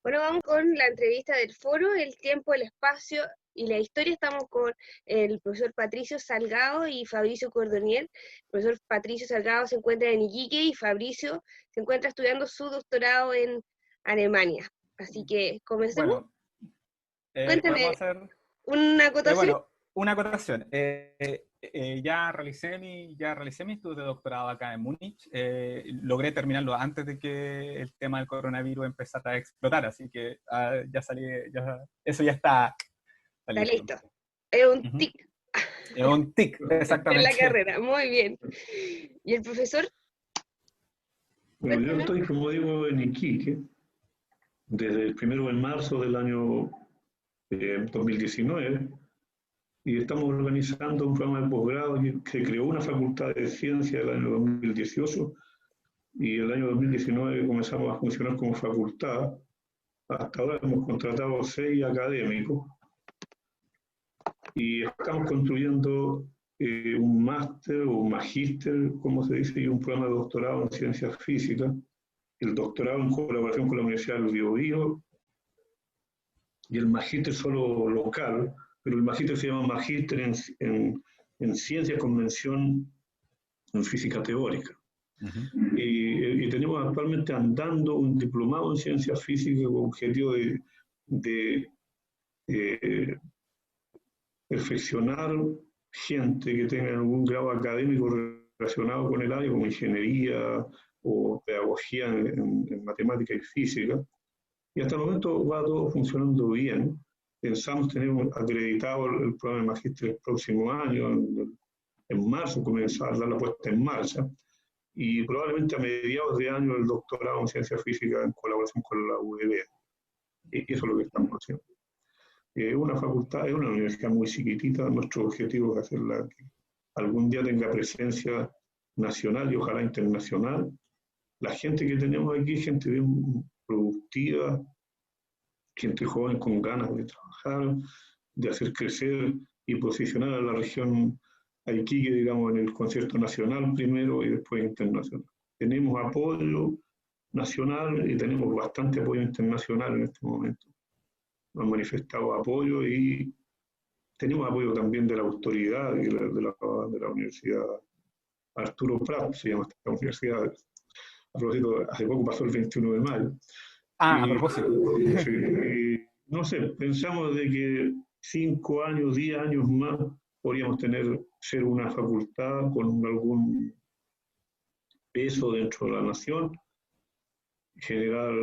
Bueno, vamos con la entrevista del foro, el tiempo, el espacio y la historia. Estamos con el profesor Patricio Salgado y Fabricio Cordonier. El profesor Patricio Salgado se encuentra en Iquique y Fabricio se encuentra estudiando su doctorado en Alemania. Así que comencemos. Bueno, Cuéntame, podemos hacer, ¿una acotación? bueno, una acotación. Ya realicé mi estudio de doctorado acá en Múnich. Logré terminarlo antes de que el tema del coronavirus empezara a explotar, así que ya salí, eso ya está Está listo. listo. Es un Ujú. tic Es un tic, en la exactamente. carrera. Muy bien. ¿Y el profesor? Bueno, yo Cuéntame. estoy, como digo, en Iquique desde el 1 de marzo del año 2019 y estamos organizando un programa de posgrado que se creó una facultad de ciencia el año 2018 y el año 2019 comenzamos a funcionar como facultad. Hasta ahora hemos contratado 6 académicos y estamos construyendo un máster o un magíster, como se dice, y un programa de doctorado en ciencias físicas. El doctorado en colaboración con la Universidad del Biobío y el magíster solo local, pero el magíster se llama magíster en ciencia con mención en física teórica. Uh-huh. Y tenemos actualmente andando un diplomado en ciencia física con objetivo de perfeccionar gente que tenga algún grado académico relacionado con el área, como ingeniería o pedagogía en matemática y física. Y hasta el momento va todo funcionando bien. Pensamos tener acreditado el programa de magíster el próximo año, en marzo, comenzar a dar la puesta en marcha, y probablemente a mediados de año el doctorado en ciencia física en colaboración con la UEB. Y eso es lo que estamos haciendo. Una facultad, es una universidad muy chiquitita, nuestro objetivo es hacerla que algún día tenga presencia nacional y ojalá internacional. La gente que tenemos aquí es gente bien productiva, gente joven con ganas de trabajar, de hacer crecer y posicionar a la región Iquique, digamos, en el concierto nacional primero y después internacional. Tenemos apoyo nacional y tenemos bastante apoyo internacional en este momento. Nos han manifestado apoyo y tenemos apoyo también de la autoridad y de la Universidad Arturo Prat, se llama esta universidad. A propósito, hace poco pasó el 21 de mayo. A propósito. No sé, pensamos de que 5 años, 10 años más podríamos ser una facultad con algún peso dentro de la nación, generar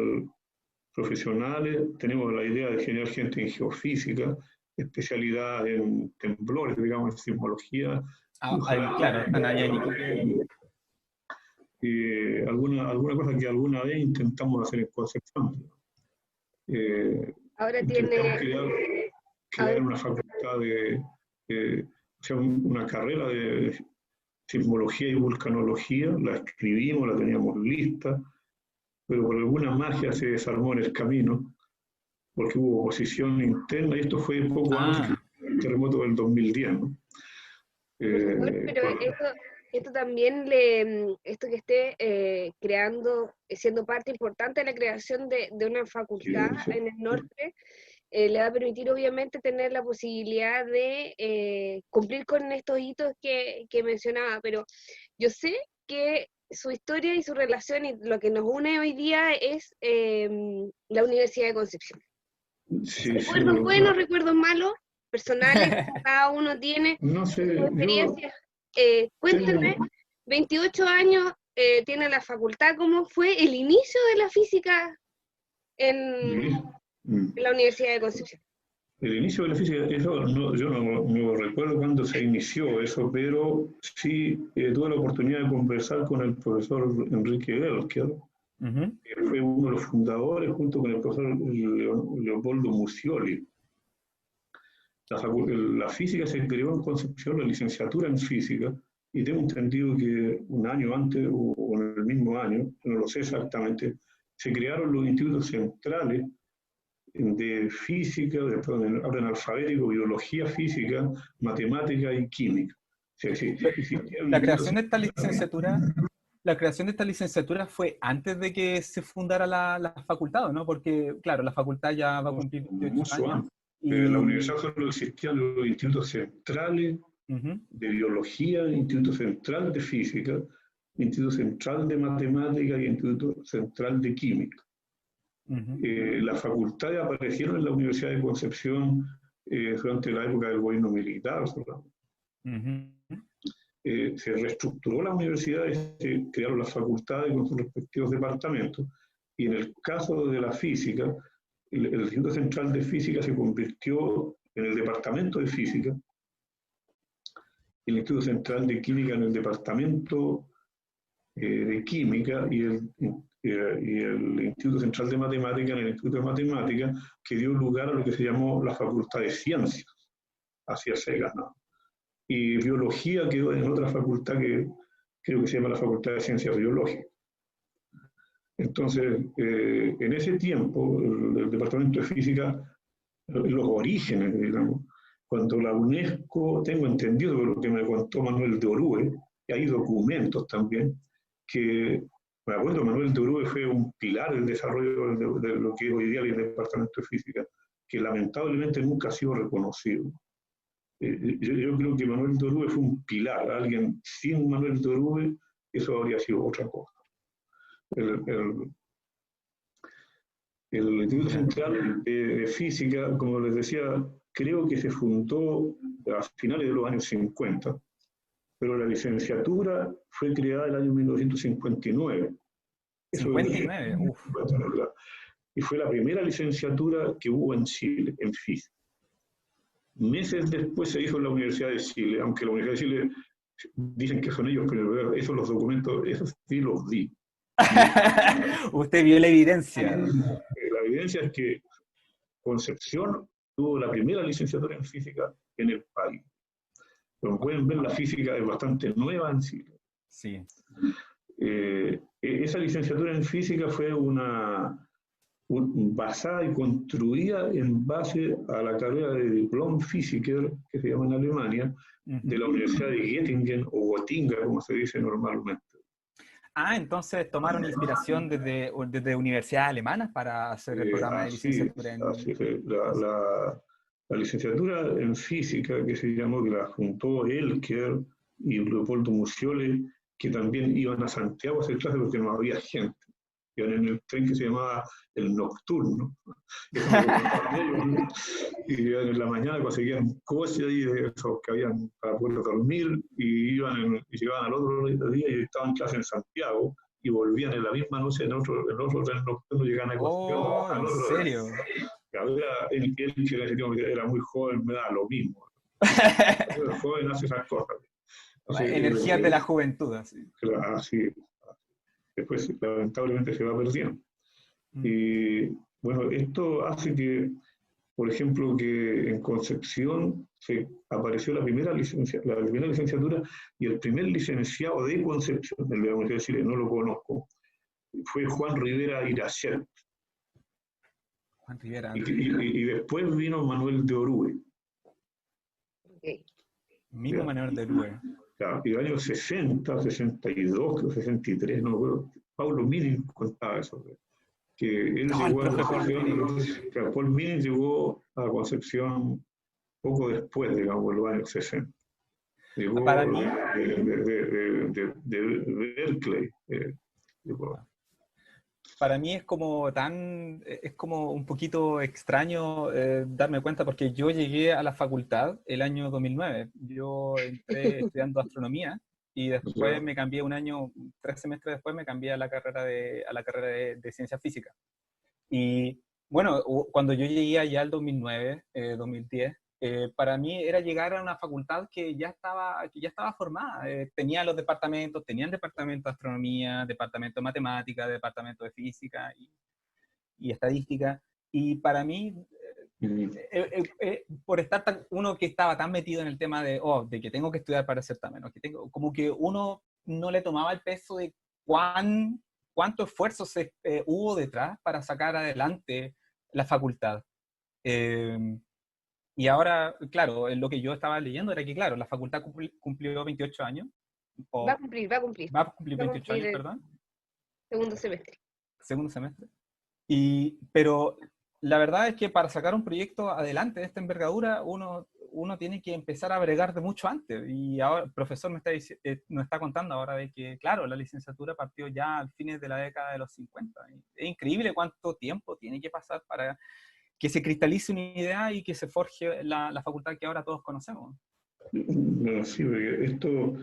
profesionales, tenemos la idea de generar gente en geofísica, especialidad en temblores, digamos, en sismología. Claro, están allá en alguna cosa que alguna vez intentamos hacer en Concepción. Ahora Intentamos tiene... crear una facultad o sea, una carrera de sismología y vulcanología, la escribimos, la teníamos lista, pero por alguna magia se desarmó en el camino, porque hubo oposición interna, y esto fue poco antes del terremoto del 2010, ¿no? Pero esto también, esto que esté creando, siendo parte importante de la creación de una facultad en el norte, le va a permitir obviamente tener la posibilidad de cumplir con estos hitos que mencionaba, pero yo sé que su historia y su relación y lo que nos une hoy día es la Universidad de Concepción. Sí, Recuerdos buenos, recuerdos malos, personales, cada uno tiene sus experiencias. Cuéntame, 28 años tiene la facultad, ¿cómo fue el inicio de la física en la Universidad de Concepción? El inicio de la física, eso yo no recuerdo cuándo se inició eso, pero sí tuve la oportunidad de conversar con el profesor Enrique Elker, que fue uno de los fundadores, junto con el profesor Leopoldo Mucioli. La física se creó en Concepción, la licenciatura en física, y tengo entendido que un año antes o en el mismo año, no lo sé exactamente, se crearon los institutos centrales de física, de orden alfabético, biología física, matemática y química. La creación de esta licenciatura La creación de esta licenciatura fue antes de que se fundara la facultad, ¿no? Porque, claro, la facultad ya va a cumplir 28 Mucho años. antes. Y... La universidad solo existían los institutos centrales de biología, Instituto Central de Física, Instituto Central de Matemática y Instituto Central de Química. Las facultades aparecieron en la Universidad de Concepción durante la época del gobierno militar. Se reestructuró la universidad y se crearon las facultades con sus respectivos departamentos. Y en el caso de la física, el Instituto Central de Física se convirtió en el Departamento de Física, el Instituto Central de Química en el Departamento de Química y el Instituto Central de Matemática en el Instituto de Matemática, que dio lugar a lo que se llamó la Facultad de Ciencias, hacia SEGAS, ¿no? Y Biología quedó en otra facultad que creo que se llama la Facultad de Ciencias Biológicas. Entonces, en ese tiempo, el Departamento de Física, los orígenes, digamos, cuando la UNESCO, tengo entendido por lo que me contó Manuel de Orue, y hay documentos también, que, me acuerdo, Manuel de Orue fue un pilar del desarrollo de lo que es hoy día el Departamento de Física, que lamentablemente nunca ha sido reconocido. Yo creo que Manuel de Orue fue un pilar, alguien sin Manuel de Orue, eso habría sido otra cosa. El Instituto Central de Física, como les decía, creo que se fundó a finales de los años 50, pero la licenciatura fue creada en el año 1959. 59, uff. Y fue la primera licenciatura que hubo en Chile, en física. Meses después se hizo en la Universidad de Chile, aunque la Universidad de Chile dicen que son ellos, pero esos los documentos, esos sí los vi. Usted vio la evidencia. La evidencia es que Concepción tuvo la primera licenciatura en física en el país. Como pueden ver, la física es bastante nueva en Chile. Sí. Esa licenciatura en física fue basada y construida en base a la carrera de Diplom-Physiker, que se llama en Alemania, de la Universidad de Göttingen o Göttingen, como se dice normalmente. Ah, entonces tomaron inspiración desde universidades alemanas para hacer el programa de licenciatura en... La licenciatura en física, que se llamó, que la juntó Elker y Leopoldo Muccioli, que también iban a Santiago a hacer clases porque no había gente. Iban en el tren que se llamaba el Nocturno. Y iban en la mañana, conseguían coches ahí de esos que habían para poder dormir, y llegaban al otro día y estaban en clase en Santiago, y volvían en la misma noche en otro tren nocturno, llegaban a Concepción. ¿En serio? Él que era muy joven, me da lo mismo. El joven hace esas cosas. Entonces, energías de la juventud, así. Así. Después, lamentablemente, se va perdiendo. Y bueno, esto hace que, por ejemplo, que en Concepción se apareció la primera licenciatura y el primer licenciado de Concepción, el de la Universidad de Chile, no lo conozco, fue Juan Rivera Irachet. Y después vino Manuel de Orue. Mismo Manuel de Orue. Y en los años 60, 62, 63, no me acuerdo, Paulo Minin contaba eso. Que él llegó a Concepción, Paul Minin llegó a Concepción poco después, digamos, en los años 60. Llegó para mí, de Berkeley. Para mí es como un poquito extraño darme cuenta, porque yo llegué a la facultad el año 2009. Yo entré estudiando astronomía y después me cambié 3 semestres después me cambié a la carrera de ciencia física. Y bueno, cuando yo llegué allá al 2009, 2010, para mí era llegar a una facultad que ya estaba formada. Tenía los departamentos, tenían departamento de astronomía, departamento de matemática, departamento de física y estadística. Y para mí, por estar uno que estaba tan metido en el tema de que tengo que estudiar para hacer examen, como que uno no le tomaba el peso de cuánto esfuerzo hubo detrás para sacar adelante la facultad. Y ahora, claro, lo que yo estaba leyendo era que, claro, la facultad cumplió 28 años Va a cumplir. Va a cumplir Va a 28 cumplir años, el perdón. segundo semestre. Segundo semestre. Pero la verdad es que para sacar un proyecto adelante de esta envergadura, uno tiene que empezar a bregar de mucho antes. Y ahora el profesor nos está contando ahora de que, claro, la licenciatura partió ya al fines de la década de los 50. Es increíble cuánto tiempo tiene que pasar para que se cristalice una idea y que se forje la facultad que ahora todos conocemos. Bueno, sí, porque esto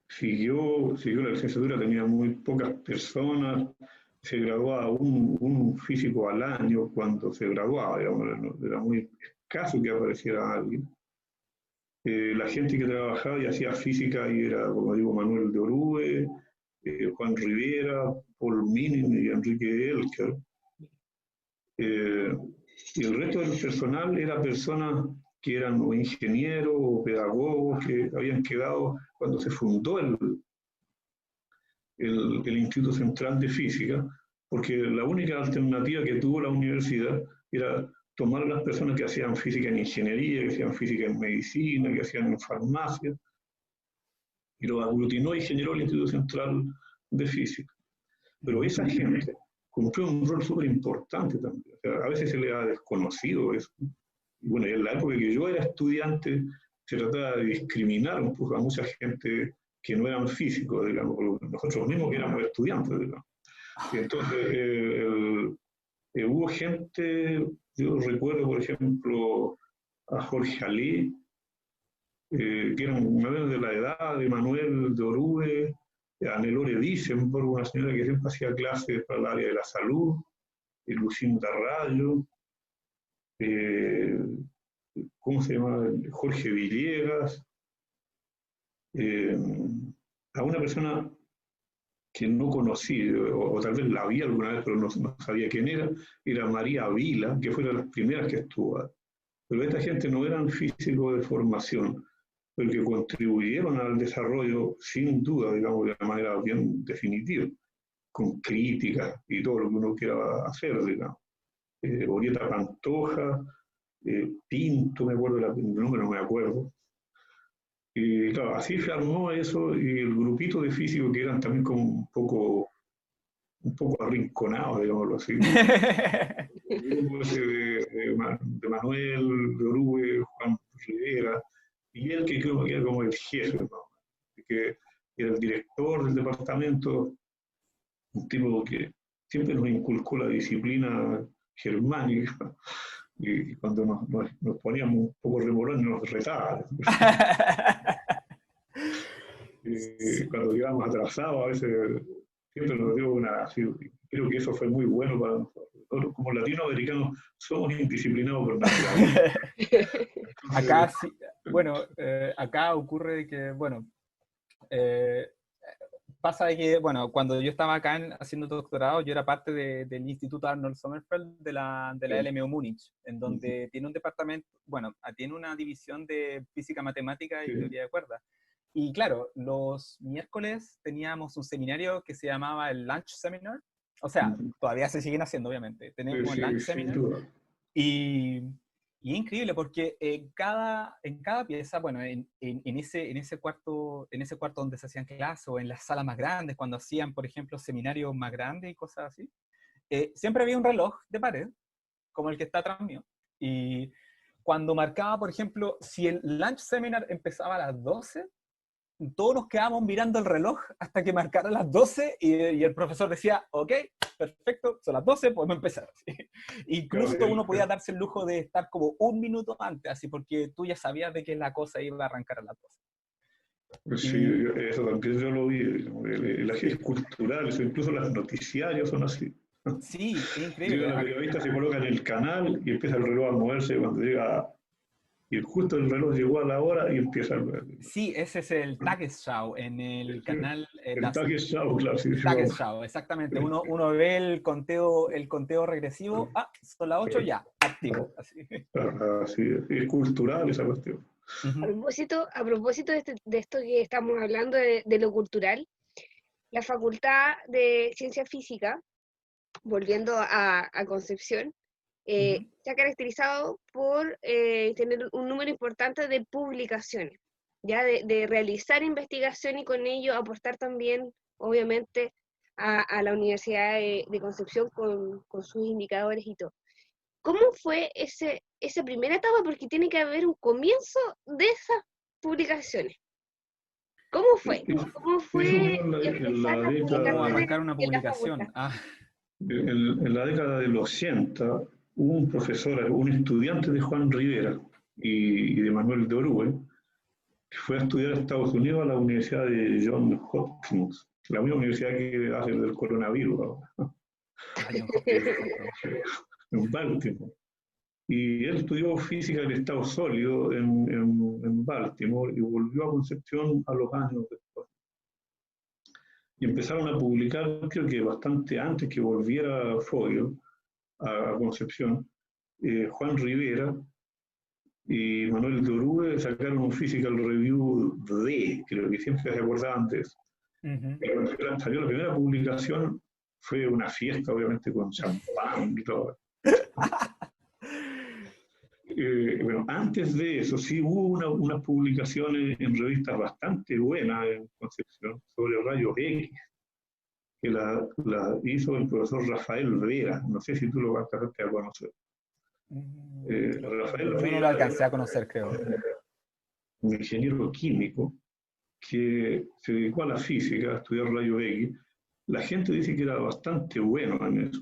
siguió la licenciatura, tenía muy pocas personas, se graduaba un físico al año cuando se graduaba, digamos, era muy escaso que apareciera alguien. La gente que trabajaba y hacía física y era, como digo, Manuel de Orue, Juan Rivera, Paul Minin y Enrique Elker. Y el resto del personal era personas que eran o ingenieros o pedagogos que habían quedado cuando se fundó el Instituto Central de Física, porque la única alternativa que tuvo la universidad era tomar a las personas que hacían física en ingeniería, que hacían física en medicina, que hacían en farmacia, y lo aglutinó y generó el Instituto Central de Física. Pero esa gente cumplió un rol súper importante también. O sea, a veces se le ha desconocido eso. Y bueno, en la época que yo era estudiante, se trataba de discriminar un poco a mucha gente que no eran físicos, digamos, nosotros mismos que éramos estudiantes, digamos. Y entonces, hubo gente, yo recuerdo, por ejemplo, a Jorge Alé, que eran más o menos de la edad de Manuel de Orue, a Nelore Disenborg, una señora que siempre hacía clases para el área de la salud, Lucinda Rayo, ¿cómo se llama? Jorge Villegas, a una persona que no conocí, o tal vez la vi alguna vez, pero no sabía quién era María Vila, que fue de las primeras que estuvo. Pero esta gente no eran físicos de formación, pero que contribuyeron al desarrollo, sin duda, digamos, de una manera bien definitiva, con críticas y todo lo que uno quiera hacer, digamos. Orieta Pantoja, Pinto, me acuerdo el nombre, no me acuerdo. Y claro, así se armó eso, y el grupito de físicos que eran también como un poco arrinconados, digámoslo así. El grupo ese de Manuel, de Orue, Juan Rivera, y él que creo que era como el jefe, ¿no? Que era el director del departamento, un tipo que siempre nos inculcó la disciplina germánica, y cuando nos poníamos un poco remolones nos retaba. Cuando íbamos atrasados, a veces siempre nos dio así, creo que eso fue muy bueno para nosotros. Nosotros como latinoamericanos somos indisciplinados por naturaleza. Acá sí, bueno, acá ocurre que, bueno, pasa de que, bueno, cuando yo estaba acá haciendo doctorado, yo era parte del Instituto Arnold Sommerfeld de la LMU Múnich, en donde tiene un departamento, bueno, tiene una división de física matemática y teoría de cuerdas. Y claro, los miércoles teníamos un seminario que se llamaba el Lunch Seminar, o sea, todavía se siguen haciendo, obviamente. Tenemos el Lunch Seminar. Y es increíble porque en cada pieza, bueno, en ese cuarto donde se hacían clases, o en las salas más grandes, cuando hacían, por ejemplo, seminarios más grandes y cosas así, siempre había un reloj de pared, como el que está atrás mío. Y cuando marcaba, por ejemplo, si el Lunch Seminar empezaba a las 12, todos nos quedábamos mirando el reloj hasta que marcara las 12 y el profesor decía, ok, perfecto, son las 12, podemos empezar. Incluso uno podía darse el lujo de estar como un minuto antes, así porque tú ya sabías de que la cosa iba a arrancar a las 12. Sí, eso también yo lo vi, las es cultural, incluso los noticiarios son así. Sí, es increíble. Los periodistas se colocan en el canal y empieza el reloj a moverse cuando llega. Y justo el reloj llegó a la hora y empieza el... Sí, ese es el Tagesschau en el canal. El Tagesschau, claro. Sí, Tagesschau, exactamente. Uno ve el conteo regresivo. Ah, son las 8 ya, activo. Así. Así es cultural esa cuestión. A propósito de esto que estamos hablando de lo cultural, la Facultad de Ciencia Física, volviendo a Concepción, se ha caracterizado por tener un número importante de publicaciones. ya de realizar investigación y con ello aportar también, obviamente, a la Universidad de Concepción con sus indicadores y todo. ¿Cómo fue esa primera etapa? Porque tiene que haber un comienzo de esas publicaciones. ¿Cómo fue? ¿Cómo Eso fue fue en empezar la las década, ¿Cómo publicaciones arrancar una en la facultad? publicación? Ah, en la década del 80 hubo un profesor, un estudiante de Juan Rivera y de Manuel de Orue, que fue a estudiar a Estados Unidos a la Universidad de Johns Hopkins, la misma universidad que hace del coronavirus ahora, John Hopkins, exacto. en Baltimore. Y él estudió física del estado sólido en Baltimore y volvió a Concepción a los años después. Y empezaron a publicar, creo que bastante antes que volviera Fogel a Concepción, Juan Rivera y Manuel de Orue sacaron un Physical Review D, creo que siempre se acordaban de eso. Cuando salió la primera publicación fue una fiesta, obviamente, con champán y todo. Bueno, antes de eso sí hubo unas publicaciones en revistas bastante buenas en Concepción sobre rayos X, que la hizo el profesor Rafael Vera, no sé si tú lo vas a conocer. Rafael Yo no lo Vera alcancé era a conocer, creo. un ingeniero químico que se dedicó a la física, a estudiar rayos X. La gente dice que era bastante bueno en eso.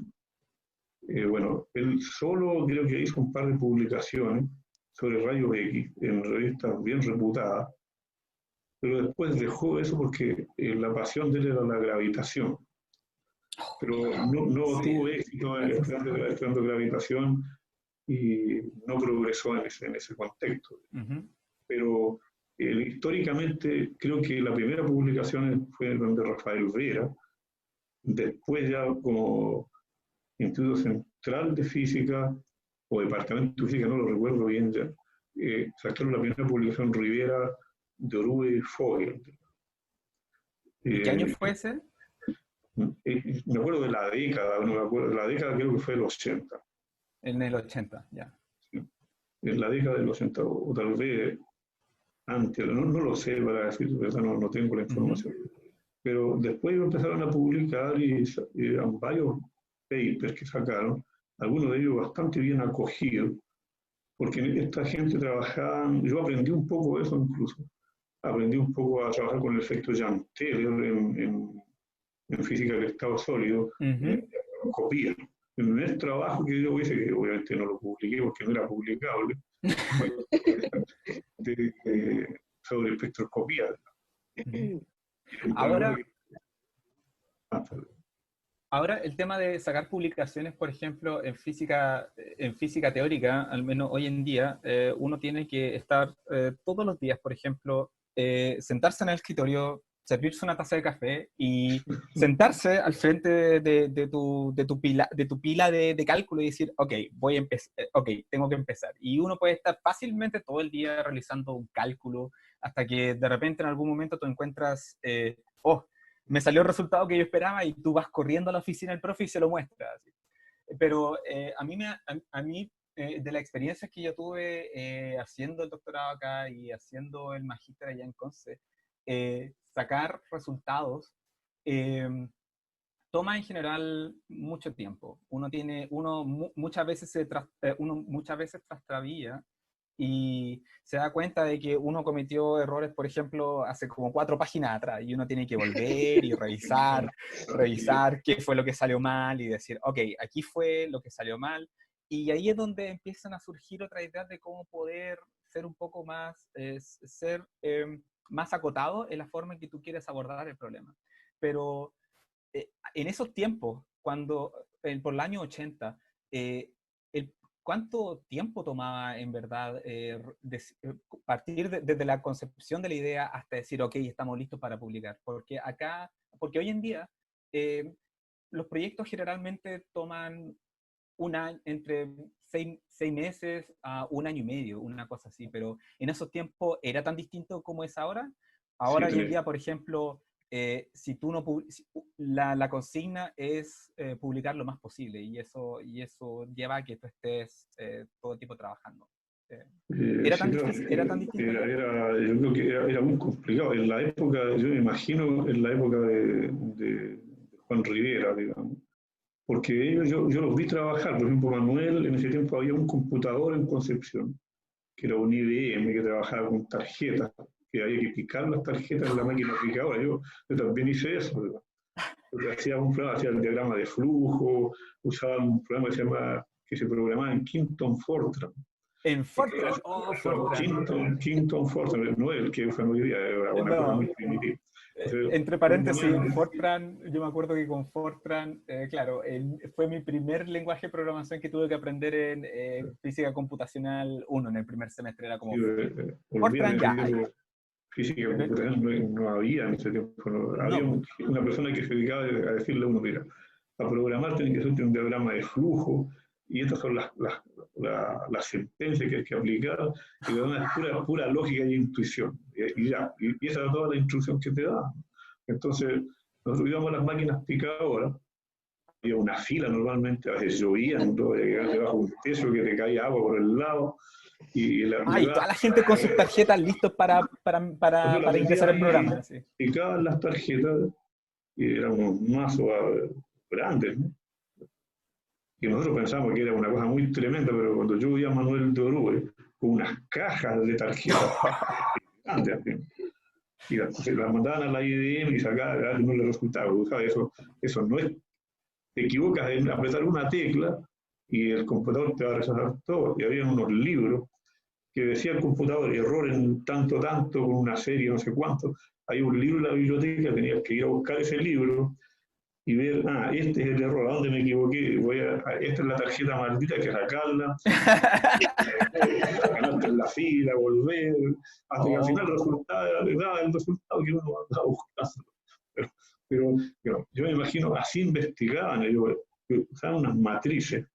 Bueno, él solo creo que hizo un par de publicaciones sobre rayos X en revistas bien reputadas, pero después dejó eso porque la pasión de él era la gravitación. Pero no Sí. tuvo éxito estudiando gravitación y no progresó en ese contexto. Pero históricamente creo que la primera publicación fue de Rafael Vera, después ya como Instituto Central de Física o Departamento de Física, no lo recuerdo bien ya, sacaron la primera publicación Rivera de Orue y Fogel. ¿Y qué año fue ese? Me acuerdo de la década, no me acuerdo, de la década creo que fue el 80. En el 80, ya. ¿Sí? En la década del 80, o tal vez antes, no lo sé para decir, ¿verdad? No tengo la información. Pero después empezaron a publicar y eran varios papers que sacaron, algunos de ellos bastante bien acogidos, porque esta gente trabajaba, yo aprendí un poco eso incluso, aprendí un poco a trabajar con el efecto Jahn-Teller en física del estado sólido, copia. El primer trabajo que yo hice, que obviamente no lo publiqué porque no era publicable, sobre espectroscopía. Ahora el tema de sacar publicaciones, por ejemplo, en física teórica, al menos hoy en día, uno tiene que estar todos los días, por ejemplo, sentarse en el escritorio, servirse una taza de café y sentarse al frente de tu pila de cálculo y decir, ok, tengo que empezar. Y uno puede estar fácilmente todo el día realizando un cálculo hasta que de repente en algún momento tú encuentras, me salió el resultado que yo esperaba y tú vas corriendo a la oficina del profe y se lo muestras. Pero a mí de la experiencia que yo tuve haciendo el doctorado acá y haciendo el magíster allá en Conce, sacar resultados toma en general mucho tiempo. Muchas veces trastabilla y se da cuenta de que uno cometió errores, por ejemplo, hace como 4 páginas atrás, y uno tiene que volver y revisar qué fue lo que salió mal y decir, ok, aquí fue lo que salió mal, y ahí es donde empiezan a surgir otras ideas de cómo poder ser un poco más, más acotado en la forma en que tú quieres abordar el problema. Pero en esos tiempos, por el año 80, ¿cuánto tiempo tomaba en verdad partir desde la concepción de la idea hasta decir, ok, estamos listos para publicar? Porque hoy en día los proyectos generalmente toman entre 6 meses a 1 año y medio, una cosa así, pero en esos tiempos era tan distinto como es ahora. Ahora hoy en día, por ejemplo, si tú no la consigna es publicar lo más posible y eso lleva a que tú estés todo el tiempo trabajando. ¿Era tan sí, difícil? ¿Era tan distinto? yo creo que era muy complicado. En la época, yo me imagino, en la época de Juan Rivera, digamos, porque ellos, yo los vi trabajar. Por ejemplo, Manuel, en ese tiempo había un computador en Concepción, que era un IBM, que trabajaba con tarjetas, que había que picar las tarjetas en la máquina picadora. Yo también hice eso, ¿verdad? Hacía un programa, hacía el diagrama de flujo, usaba un programa que se programaba en Kingston Fortran. En Fortran, Fortran. Kingston Fortran, no el que usan hoy día, era una cosa muy primitiva. Entonces, Entre paréntesis, Fortran, yo me acuerdo que con Fortran, claro, fue mi primer lenguaje de programación que tuve que aprender en física computacional 1, en el primer semestre, era como Fortran ya. Física computacional no había en ese tiempo, había una persona que se dedicaba a decirle a uno, mira, para programar tiene que ser un diagrama de flujo, y estas son las sentencias que hay que aplicar, y es pura lógica y intuición. Y esa era toda la instrucción que te da. Entonces, nosotros íbamos a las máquinas picadoras, había una fila normalmente, a veces llovía, todo, debajo un techo que te caía agua por el lado. Y toda la gente con sus tarjetas listos para ingresar al programa. Sí. Picaban las tarjetas, y eran unos mazos grandes, ¿no? Y nosotros pensamos que era una cosa muy tremenda, pero cuando yo vi a Manuel de Orue con unas cajas de tarjetas grandes, y las mandaban a la IBM y sacaban, no le resultaba. Eso no es, te equivocas en apretar una tecla y el computador te va a rechazar todo. Y había unos libros que decía el computador, error en tanto, con una serie, no sé cuánto. Hay un libro en la biblioteca, tenías que ir a buscar ese libro y ver, este es el error, ¿a dónde me equivoqué? Esta es la tarjeta maldita, que sacarla, ganarte en la fila, volver, hasta que al final daba el resultado que uno andaba buscando. Pero yo me imagino, así investigaban, usaban unas matrices,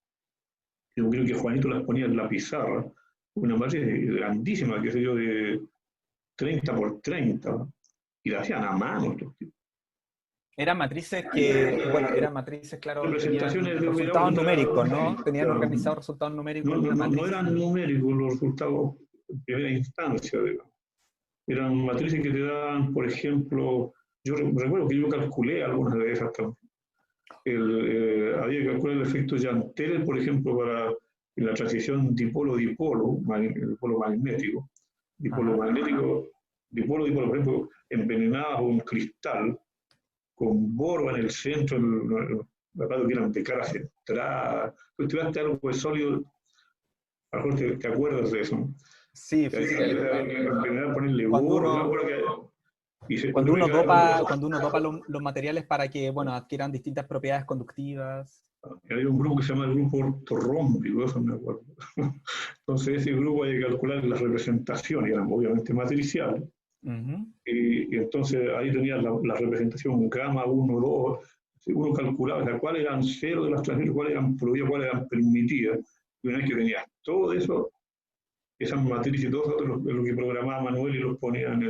yo creo que Juanito las ponía en la pizarra, una matriz grandísima, qué sé yo, de 30 por 30, y la hacían a mano estos tipos. Eran matrices eran matrices, claro, tenían resultados numéricos, ¿no? Tenían organizados resultados numéricos en una matriz. No eran numéricos los resultados en primera instancia, digamos. Eran matrices que te daban, por ejemplo, yo recuerdo que yo calculé algunas de esas también. Había que calcular el efecto Jantel, por ejemplo, para la transición dipolo-dipolo, el polo magnético. Dipolo-magnético, dipolo-dipolo, por ejemplo, envenenabas un cristal con boro en el centro, me acuerdo que eran de cara centrada. Tú estudiaste algo de sólido, a lo mejor te acuerdas de eso. Sí, ponerle boro, cuando uno dopa los materiales para que, bueno, adquieran distintas propiedades conductivas. Hay un grupo que se llama el grupo ortorrómbico, eso me acuerdo. Entonces ese grupo hay que calcular las representaciones, eran obviamente matriciales. Y entonces ahí tenías la representación gamma 1, 2, uno calculaba cuáles eran cero de las transiciones, cuáles eran prohibidas, cuáles eran permitidas. Y una vez que tenías todo eso, esas matrices y todo eso, lo que programaba Manuel y los ponía en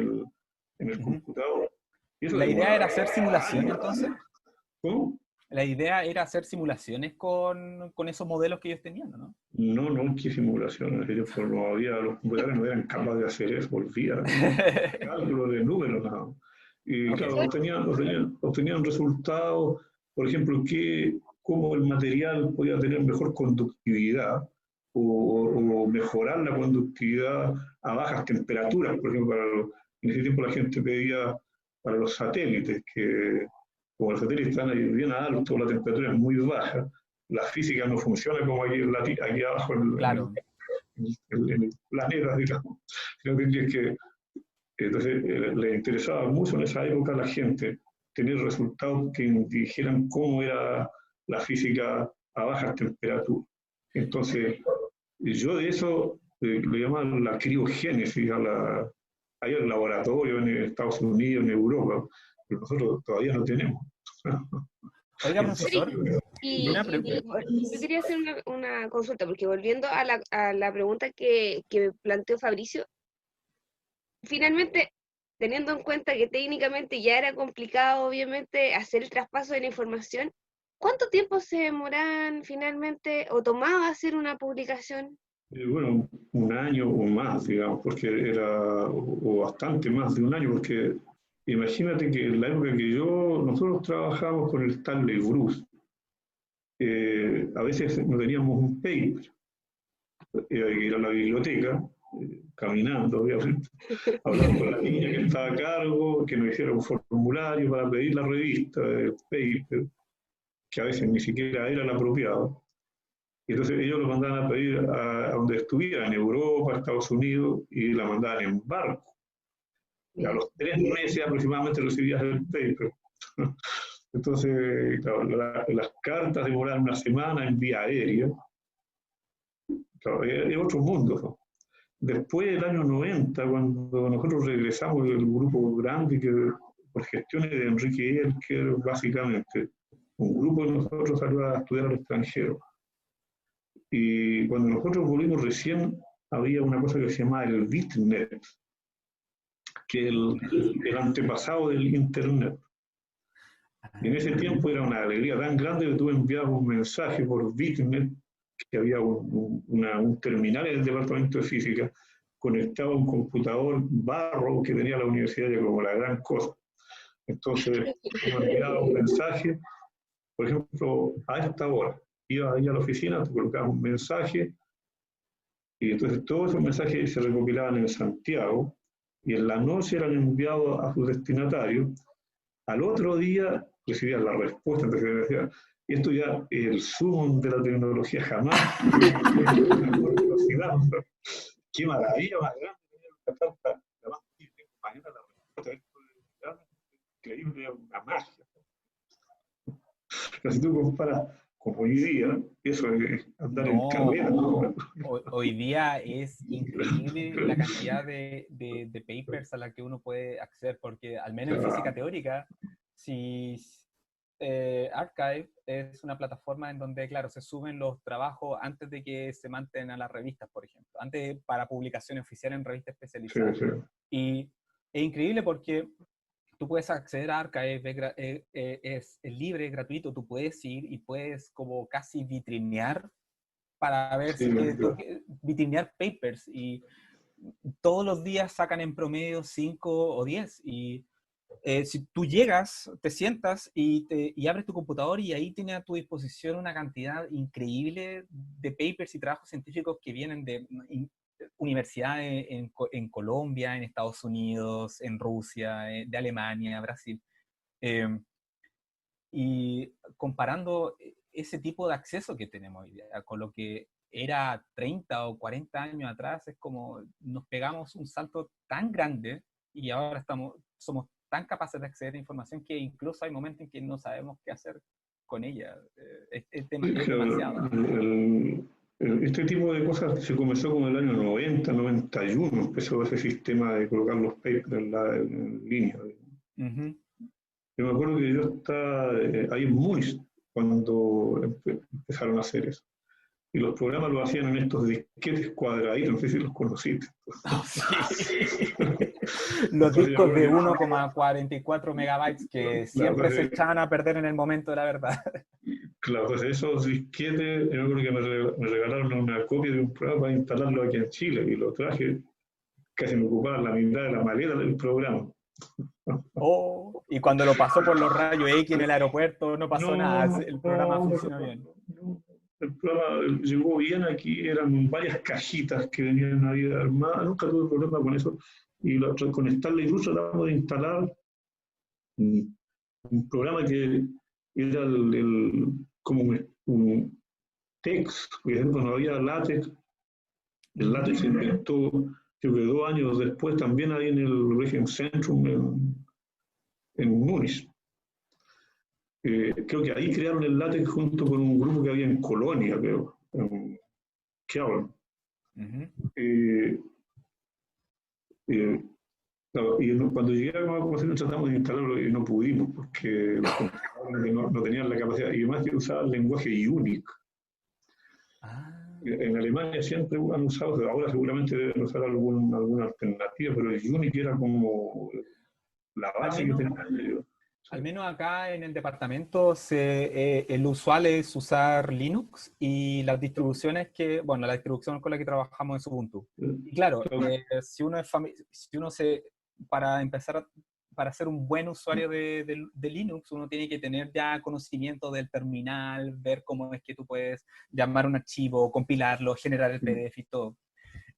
el computador. Y eso ¿La idea era hacer simulaciones entonces? ¿Cómo? La idea era hacer simulaciones con esos modelos que ellos tenían, ¿no? No, qué simulaciones. Los computadores no eran capaces de hacer eso, olvídate. Cálculo de números, nada. Y claro, obtenían resultados, por ejemplo, cómo el material podía tener mejor conductividad o mejorar la conductividad a bajas temperaturas. Por ejemplo, en ese tiempo la gente pedía para los satélites, que como los satélites están ahí bien altos, la temperatura es muy baja, la física no funciona como aquí abajo claro. en el planeta, digamos. Entonces, le interesaba mucho en esa época a la gente tener resultados que dijeran cómo era la física a bajas temperaturas. Entonces, yo de eso lo llamaban la criogénesis, hay el laboratorio en Estados Unidos, en Europa, pero nosotros todavía no tenemos. Oiga, profesor. Yo quería hacer una consulta, porque volviendo a la pregunta que planteó Fabricio, finalmente, teniendo en cuenta que técnicamente ya era complicado, obviamente, hacer el traspaso de la información, ¿cuánto tiempo se demoraban finalmente o tomaba hacer una publicación? Bueno, un año o más, digamos, porque era, o bastante más de un año, porque imagínate que en la época que nosotros trabajamos con el Stanley Bruce, a veces no teníamos un paper, había que ir a la biblioteca, caminando, obviamente, hablar con la niña que estaba a cargo, que nos hiciera un formulario para pedir la revista, el paper, que a veces ni siquiera era el apropiado. Y entonces ellos lo mandaban a pedir a donde estuviera, en Europa, Estados Unidos, y la mandaban en barco. Y a los 3 meses aproximadamente recibías el paper. Entonces, claro, las cartas demoraban una semana en vía aérea. Claro, es otro mundo, ¿no? Después del año 90, cuando nosotros regresamos del grupo grande, que por gestiones de Enrique Elker, básicamente, un grupo de nosotros salió a estudiar al extranjero. Y cuando nosotros volvimos recién, había una cosa que se llamaba el Bitnet, que es el antepasado del Internet. Y en ese tiempo era una alegría tan grande que tú enviabas un mensaje por Bitnet, que había un terminal en el departamento de física, conectado a un computador barro que tenía la universidad ya como la gran cosa. Entonces, uno enviaba un mensaje, por ejemplo, a esta hora. Ibas ahí a la oficina, te colocabas un mensaje, y entonces todos esos mensajes se recopilaban en Santiago, y en la noche eran enviados a sus destinatarios. Al otro día recibían la respuesta, entonces decía, esto ya es el zoom de la tecnología jamás. Qué maravilla más grande tener una carta, además, mañana la respuesta, esto es increíble, una magia. Pero si tú comparas con hoy día, eso es andar en carrera, ¿no? Hoy día es increíble la cantidad de papers a la que uno puede acceder, porque al menos en física teórica, si Archive es una plataforma en donde, claro, se suben los trabajos antes de que se manden a las revistas, por ejemplo, antes para publicación oficial en revistas especializadas. Sí, sí. Y es increíble porque tú puedes acceder a Archive, es libre, es gratuito, tú puedes ir y puedes como casi vitrinear para ver si vitrinear papers, y todos los días sacan en promedio 5 o 10, y si tú llegas, te sientas y abres tu computador, y ahí tienes a tu disposición una cantidad increíble de papers y trabajos científicos que vienen de universidades en Colombia, en Estados Unidos, en Rusia, de Alemania, Brasil. Y comparando ese tipo de acceso que tenemos hoy día con lo que era 30 o 40 años atrás, es como nos pegamos un salto tan grande, y ahora somos tan capaces de acceder a información que incluso hay momentos en que no sabemos qué hacer con ella. Es demasiado. Este tipo de cosas se comenzó como en el año 90, 91, empezó ese sistema de colocar los papers en línea. Yo me acuerdo que yo estaba ahí en Múnich cuando empezaron a hacer eso. Y los programas lo hacían en estos disquetes cuadraditos, no sé si los conociste. Oh, sí. Los discos de 1,44 megabytes que siempre se echaban a perder en el momento de la verdad. Claro, pues esos disquetes, yo creo que me regalaron una copia de un programa para instalarlo aquí en Chile, y lo traje, casi me ocupaba la mitad de la maleta del programa. Oh, y cuando lo pasó por los rayos X en el aeropuerto no pasó nada, el programa funcionó bien. El programa llegó bien, aquí eran varias cajitas que venían ahí armadas, nunca tuve problema con eso, y con Stanley Bruce tratamos de instalar un programa que era como un text, por ejemplo, no había látex, el látex se inventó, creo que 2 años después, también ahí en el Rechenzentrum en Múnich. Creo que ahí crearon el látex junto con un grupo que había en Colonia, creo, en Kelm. Claro, y cuando llegué a la Cooperación tratamos de instalarlo y no pudimos, porque los computadores no tenían la capacidad, y además que usaban el lenguaje Unix. En Alemania siempre han usado, ahora seguramente deben usar alguna alternativa, pero el Unix era como la base que tenían ellos. Al menos acá en el departamento el usual es usar Linux y las distribuciones bueno, la distribución con la que trabajamos es Ubuntu. Y claro, si uno para empezar, para ser un buen usuario de Linux, uno tiene que tener ya conocimiento del terminal, ver cómo es que tú puedes llamar un archivo, compilarlo, generar el PDF y todo.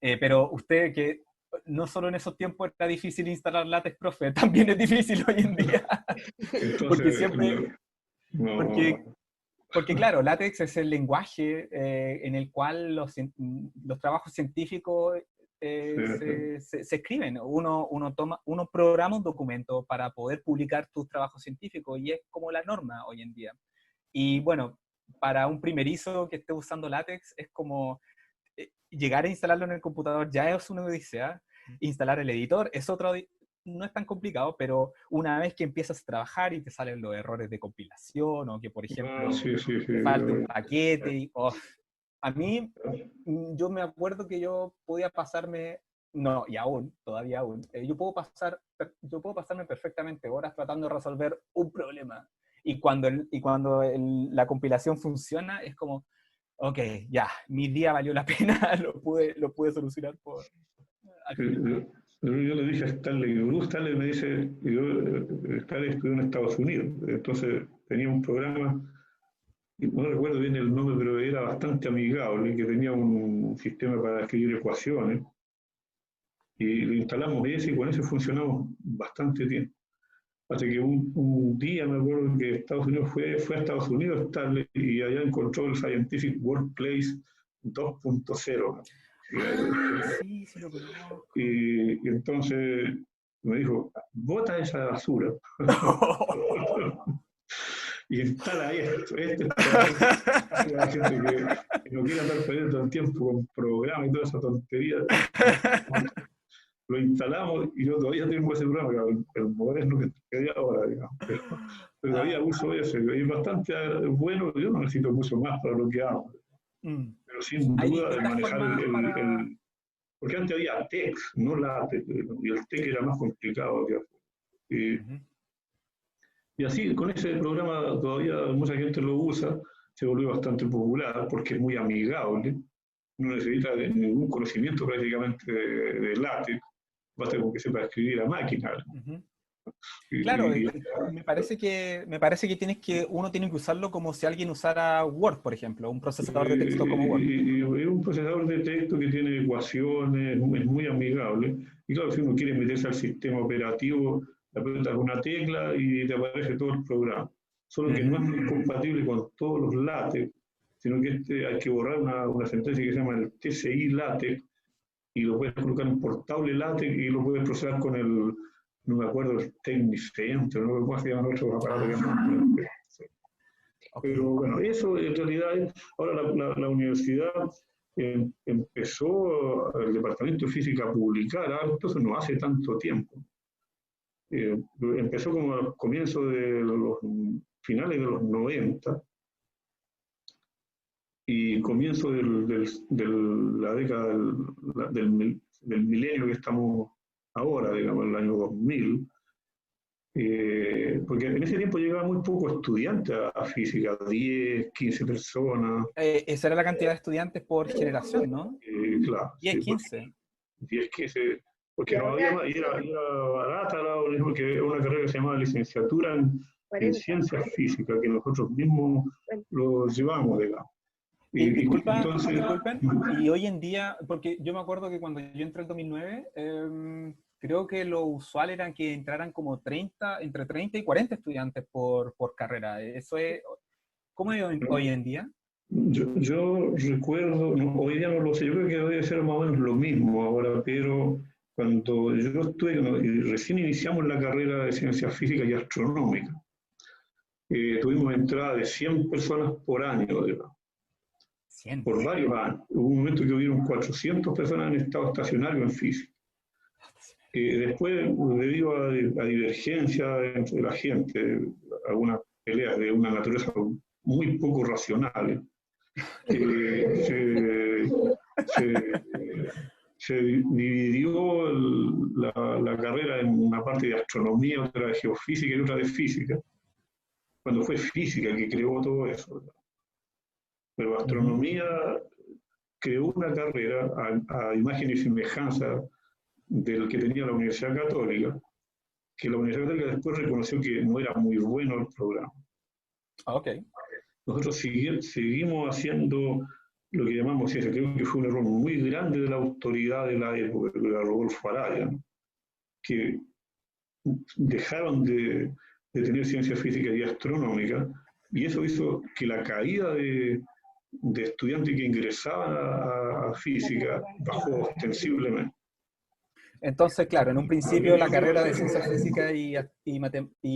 Pero usted que no solo en esos tiempos era difícil instalar LaTeX, profe, también es difícil hoy en día. Entonces, Porque siempre... Porque claro, LaTeX es el lenguaje en el cual los trabajos científicos se escriben. Uno programa un documento para poder publicar tus trabajos científicos y es como la norma hoy en día. Y bueno, para un primerizo que esté usando LaTeX es como llegar a instalarlo en el computador ya es una odisea. Instalar el editor es no es tan complicado, pero una vez que empiezas a trabajar y te salen los errores de compilación o que, por ejemplo, te falta un paquete. A mí, yo me acuerdo que yo podía pasarme, no, y todavía aún, yo puedo pasarme perfectamente horas tratando de resolver un problema. Y cuando la compilación funciona, es como, ok, ya, mi día valió la pena, lo pude solucionar yo le dije a Stanley, Stanley me dice, Stanley estudió en Estados Unidos, entonces tenía un programa, no recuerdo bien el nombre, pero era bastante amigable, que tenía un sistema para escribir ecuaciones, y lo instalamos ese y con eso funcionamos bastante tiempo. Hasta que un día me acuerdo que Estados Unidos fue a Estados Unidos Stanley, y allá encontró el Scientific Workplace 2.0. Sí, lo conozco. Y entonces me dijo, bota esa basura y instala esto es para la gente que no quiere andar perdiendo todo el tiempo con programas y toda esa tontería. Lo instalamos y yo todavía tengo ese programa, el moderno que hay ahora, digamos. Pero todavía uso ese, y es bastante bueno, yo no necesito mucho más para lo que hago. Pero sin duda de manejar porque antes había TeX, no LaTeX, y el TeX era más complicado que y así, con ese programa todavía mucha gente lo usa, se volvió bastante popular porque es muy amigable, no necesita ningún conocimiento prácticamente de LaTeX, basta con que sepa escribir a máquina. Claro, me parece que uno tiene que usarlo como si alguien usara Word, por ejemplo, un procesador de texto como Word. Y un procesador de texto que tiene ecuaciones, es muy amigable. Y claro, si uno quiere meterse al sistema operativo, apretas una tecla y te aparece todo el programa. Solo que no es muy compatible con todos los LaTeX, sino que hay que borrar una sentencia que se llama el TCI LaTeX, y lo puedes colocar en portable LaTeX y lo puedes procesar con no me acuerdo, el Technicenter, no me acuerdo, se llaman otros aparatos que Pero bueno, eso en realidad, ahora la universidad empezó, el Departamento de Física, a publicar harto, eso no hace tanto tiempo. Empezó como a comienzos de los finales de los 90 y comienzo de la década del milenio que estamos ahora, digamos, el año 2000, porque en ese tiempo llegaban muy pocos estudiantes a física, 10, 15 personas. Esa era la cantidad de estudiantes por generación, ¿no? Claro. 10, sí, 15. 10, 15, porque no había más, y era barata, porque era una carrera que se llamaba licenciatura en ciencias físicas, que nosotros mismos lo llevamos, digamos. Disculpen, y hoy en día, porque yo me acuerdo que cuando yo entré en 2009, creo que lo usual era que entraran como entre 30 y 40 estudiantes por carrera. Eso es, ¿cómo es hoy en día? Yo recuerdo, hoy día no lo sé, yo creo que debe ser más o menos lo mismo ahora, pero cuando yo estuve, recién iniciamos la carrera de ciencias físicas y astronómicas, tuvimos entrada de 100 personas por año, digamos. Por varios años. Hubo un momento que hubieron 400 personas en estado estacionario en física. Después, debido a divergencia entre la gente, algunas peleas de una naturaleza muy poco racionales, se dividió la carrera en una parte de astronomía, otra de geofísica y otra de física, cuando fue física que creó todo eso. Pero astronomía creó una carrera a imagen y semejanza del que tenía la Universidad Católica, que la Universidad Católica después reconoció que no era muy bueno el programa. Okay. Nosotros seguimos haciendo lo que llamamos ciencia. Creo que fue un error muy grande de la autoridad de la época, que era Rodolfo Araya, ¿no? Que dejaron de tener ciencia física y astronómica, y eso hizo que la caída de estudiantes que ingresaban a física bajó ostensiblemente. Entonces, claro, en un principio la carrera de ciencia física y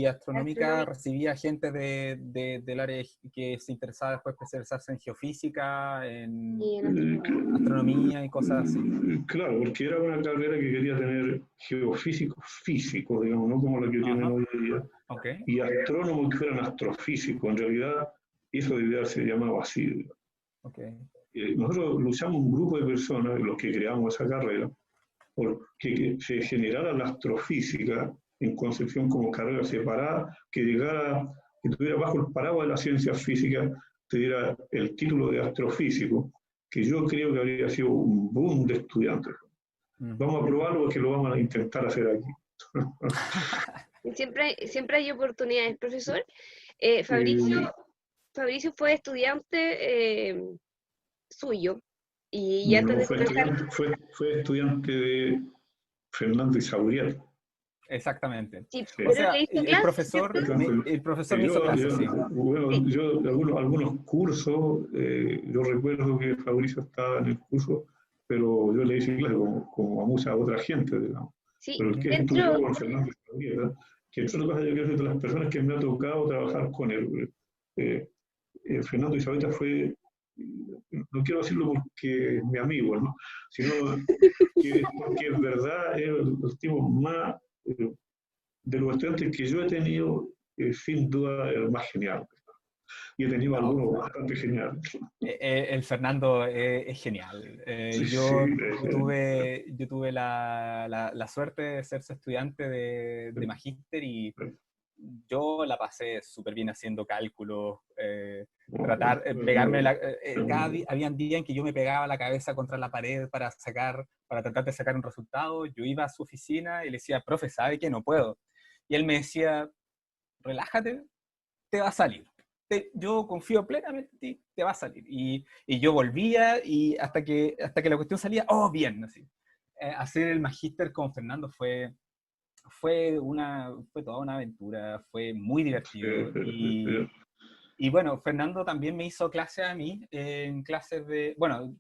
astronómica recibía gente del área que se interesaba después especializarse en geofísica, en astronomía y cosas así. Claro, porque era una carrera que quería tener geofísicos físicos, digamos, no como la que tienen hoy día, okay, y astrónomos que fueran astrofísicos. En realidad, eso debía haberse llamado así. Okay. Nosotros luchamos un grupo de personas, los que creamos esa carrera, porque se generara la astrofísica en Concepción como carrera separada, que tuviera bajo el paraguas de la ciencia física, te diera el título de astrofísico, que yo creo que habría sido un boom de estudiantes. Vamos a probarlo porque lo vamos a intentar hacer aquí. Siempre hay oportunidades, profesor. Fabricio fue estudiante suyo. Y antes de fue estudiante de Fernando Isauriel. Exactamente. Sí, o sea, el profesor me hizo clases, sí. Bueno, yo algunos cursos, yo recuerdo que Fabricio estaba en el curso, pero yo le hice clase como a mucha otra gente, digamos. Sí, pero el que estudió con Fernando Isauriel, que entre otras cosas yo creo que de las personas que me ha tocado trabajar con él, Fernando Isauriel fue, no quiero decirlo porque es mi amigo, ¿no? Sino porque en verdad es el tipo más, de los estudiantes que yo he tenido, sin duda el más genial. Y he tenido algunos bastante geniales. El Fernando es genial. Yo tuve la suerte de ser su estudiante de magíster y yo la pasé súper bien haciendo cálculos, pegarme habían días en que yo me pegaba la cabeza contra la pared para tratar de sacar un resultado. Yo iba a su oficina y le decía, profe, ¿sabe que no puedo? Y él me decía, relájate, te va a salir. Yo confío plenamente en ti, te va a salir. Y yo volvía y hasta que la cuestión salía, oh, bien, así. Hacer el magíster con Fernando fue toda una aventura, fue muy divertido. Y bueno, Fernando también me hizo clases a mí en clases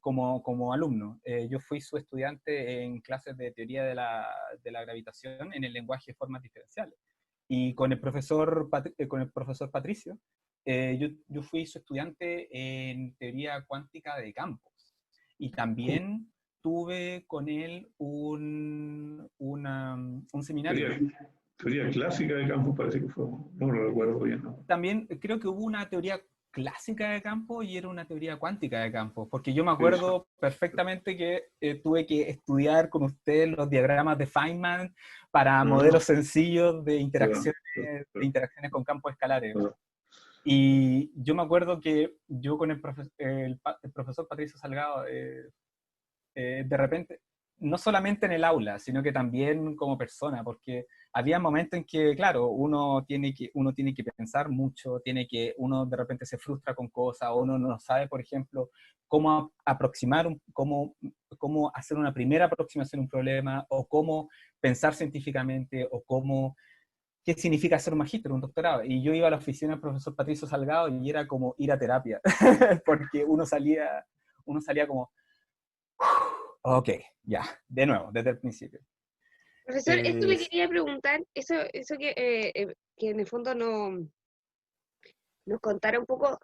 como alumno. Yo fui su estudiante en clases de teoría de la gravitación en el lenguaje de formas diferenciales. Y con el profesor Patricio, yo fui su estudiante en teoría cuántica de campos. Y también tuve con él un seminario. Teoría clásica de campos parece que fue, no lo recuerdo bien, ¿no? También creo que hubo una teoría clásica de campo y era una teoría cuántica de campo, porque yo me acuerdo perfectamente que tuve que estudiar con usted los diagramas de Feynman para modelos sencillos de interacciones con campos escalares. Y yo me acuerdo que yo con el profesor Patricio Salgado, de repente, no solamente en el aula, sino que también como persona, porque había momentos en que, claro, uno tiene que pensar mucho, uno de repente se frustra con cosas, o uno no sabe, por ejemplo, cómo cómo hacer una primera aproximación a un problema, o cómo pensar científicamente, o qué significa ser un magíster, un doctorado. Y yo iba a la oficina del profesor Patricio Salgado y era como ir a terapia, porque uno salía como, ok, ya, de nuevo, desde el principio. Profesor, esto le quería preguntar, eso que en el fondo nos contara un poco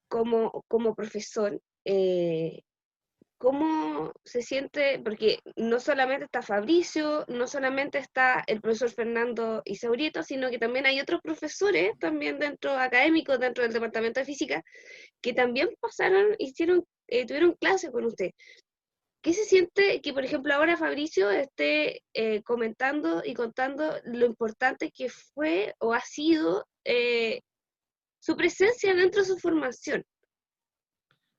como profesor, ¿cómo se siente? Porque no solamente está Fabricio, no solamente está el profesor Fernando Isaurieto, sino que también hay otros profesores, también académicos dentro del departamento de física, que también tuvieron clases con usted. ¿qué se siente que, por ejemplo, ahora Fabricio esté comentando y contando lo importante que fue o ha sido su presencia dentro de su formación?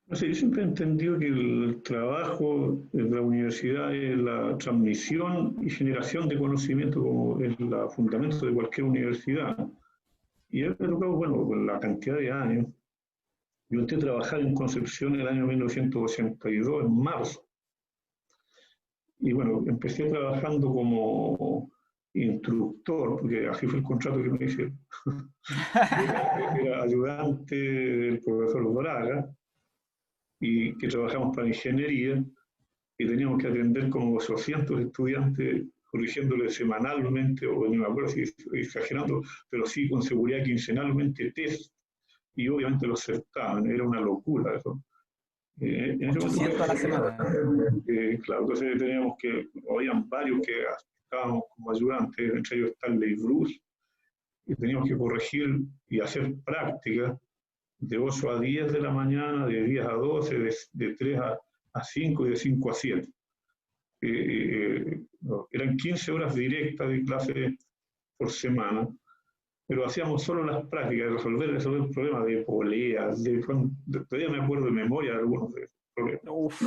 No sé, yo siempre he entendido que el trabajo de la universidad es la transmisión y generación de conocimiento como es el fundamento de cualquier universidad. Y a mí me ha tocado, bueno, con la cantidad de años. Yo entré a trabajar en Concepción en el año 1982, en marzo. Y bueno, empecé trabajando como instructor, porque así fue el contrato que me hicieron. Era ayudante del profesor Braga y que trabajamos para ingeniería y teníamos que atender como 200 estudiantes corrigiéndoles semanalmente, o no me acuerdo si estoy exagerando, pero sí con seguridad quincenalmente test y obviamente los certámenes, era una locura eso. En ese 800 a la semana. claro, entonces teníamos que, habían varios que estábamos como ayudantes, entre ellos Stanley Bruce, y teníamos que corregir y hacer prácticas de 8 a 10 de la mañana, de 10 a 12, de 3 a 5 y de 5 a 7. No, eran 15 horas directas de clase por semana, pero hacíamos solo las prácticas de resolver problemas de poleas, todavía me acuerdo de memoria de algunos de esos problemas. Uf.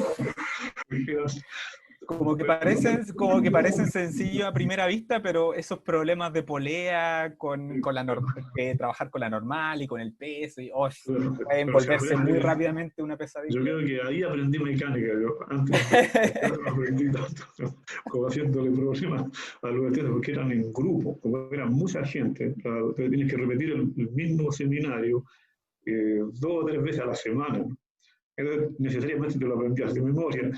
Como que parecen sencillos a primera vista, pero esos problemas de polea, trabajar con la normal y con el peso, y pueden volverse muy rápidamente una pesadilla. Yo creo que ahí aprendí mecánica, yo antes no aprendí tanto, como haciéndole problemas a los estudiantes, porque eran en grupo, como eran mucha gente, tienes que repetir el mismo seminario 2 o 3 veces a la semana. Entonces, necesariamente te lo aprendías de memoria.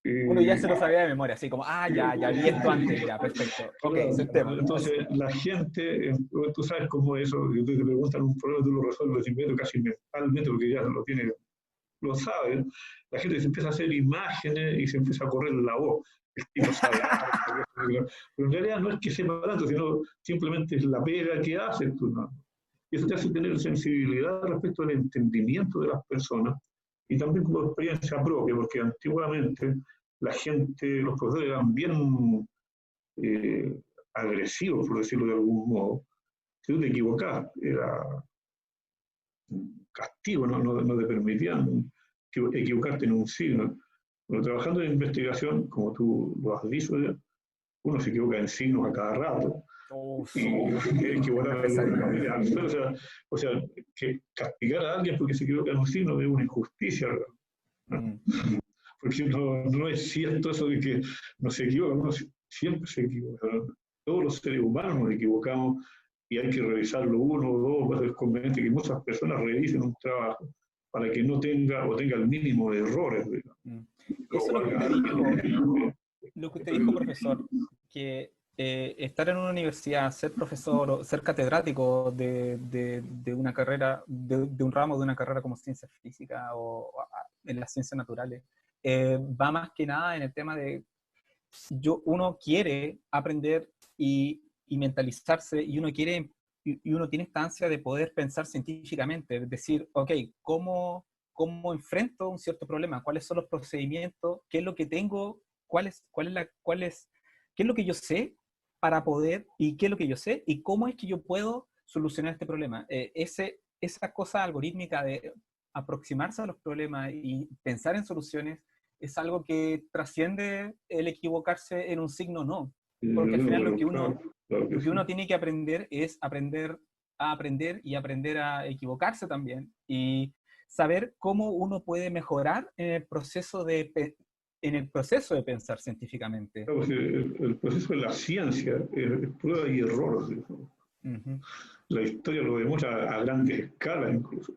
Uno ya se lo sabía de memoria, así como, ya vi esto antes, ya, perfecto. Ok, sentemos. Entonces, la gente, tú sabes cómo es eso, que te preguntan un problema, tú lo resuelves inmediatamente, casi mentalmente, porque ya lo sabes. La gente se empieza a hacer imágenes y se empieza a correr la voz. El tipo sabe, pero en realidad no es que sepa tanto, sino simplemente es la pega que haces tú, ¿no? Y eso te hace tener sensibilidad respecto al entendimiento de las personas y también como experiencia propia, porque antiguamente la gente, los profesores eran bien agresivos, por decirlo de algún modo. Si tú te equivocabas, era un castigo, no te permitían equivocarte en un signo. Pero trabajando en investigación, como tú lo has dicho, uno se equivoca en signos a cada rato. Y hay que votar o sea, que castigar a alguien porque se equivoca en un signo es una injusticia. Porque no es cierto eso de que no se equivoca, uno siempre se equivoca. Todos los seres humanos nos equivocamos y hay que revisarlo uno o dos, es conveniente que muchas personas revisen un trabajo para que no tenga o tenga el mínimo de errores. Eso es lo que usted dijo, profesor, que estar en una universidad, ser profesor o ser catedrático de una carrera, de un ramo de una carrera como ciencia física o en las ciencias naturales, va más que nada en el tema de uno quiere aprender y mentalizarse y uno tiene esta ansia de poder pensar científicamente, es decir, ok, ¿cómo enfrento un cierto problema? ¿Cuáles son los procedimientos? ¿Qué es lo que tengo? ¿Qué es lo que yo sé para poder, y qué es lo que yo sé y cómo es que yo puedo solucionar este problema? Esa cosa algorítmica de aproximarse a los problemas y pensar en soluciones es algo que trasciende el equivocarse en un signo no. Porque al final lo que uno tiene que aprender es aprender a aprender y aprender a equivocarse también. Y saber cómo uno puede mejorar en el proceso de pensar científicamente. El proceso de la ciencia es prueba y error. La historia lo demuestra a grandes escalas incluso.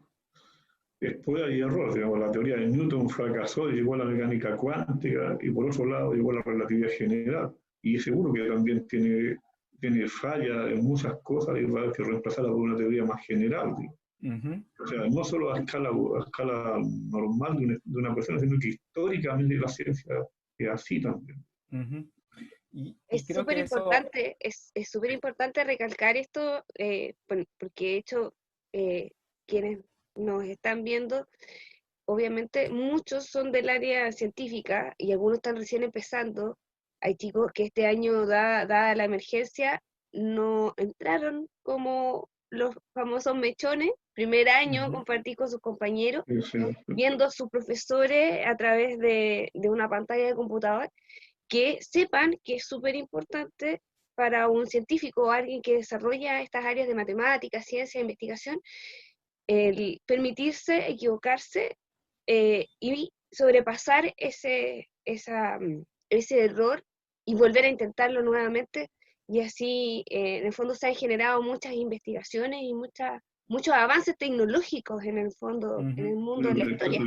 Es prueba y error, digamos, la teoría de Newton fracasó y llegó a la mecánica cuántica y por otro lado llegó a la relatividad general. Y seguro que también tiene falla en muchas cosas y va a haber que reemplazarla por una teoría más general. O sea, no solo a escala normal de una persona, sino que históricamente la ciencia es así también. Es súper importante, es súper importante recalcar esto, porque de hecho quienes nos están viendo obviamente muchos son del área científica y algunos están recién empezando. Hay chicos que este año, dada la emergencia, no entraron como los famosos mechones. Primer año compartí con sus compañeros, viendo a sus profesores a través de una pantalla de computador, que sepan que es súper importante para un científico o alguien que desarrolla estas áreas de matemáticas, ciencia, investigación, el permitirse equivocarse y sobrepasar ese error y volver a intentarlo nuevamente, y así en el fondo se han generado muchas investigaciones y muchos avances tecnológicos en el fondo, en el mundo de la historia.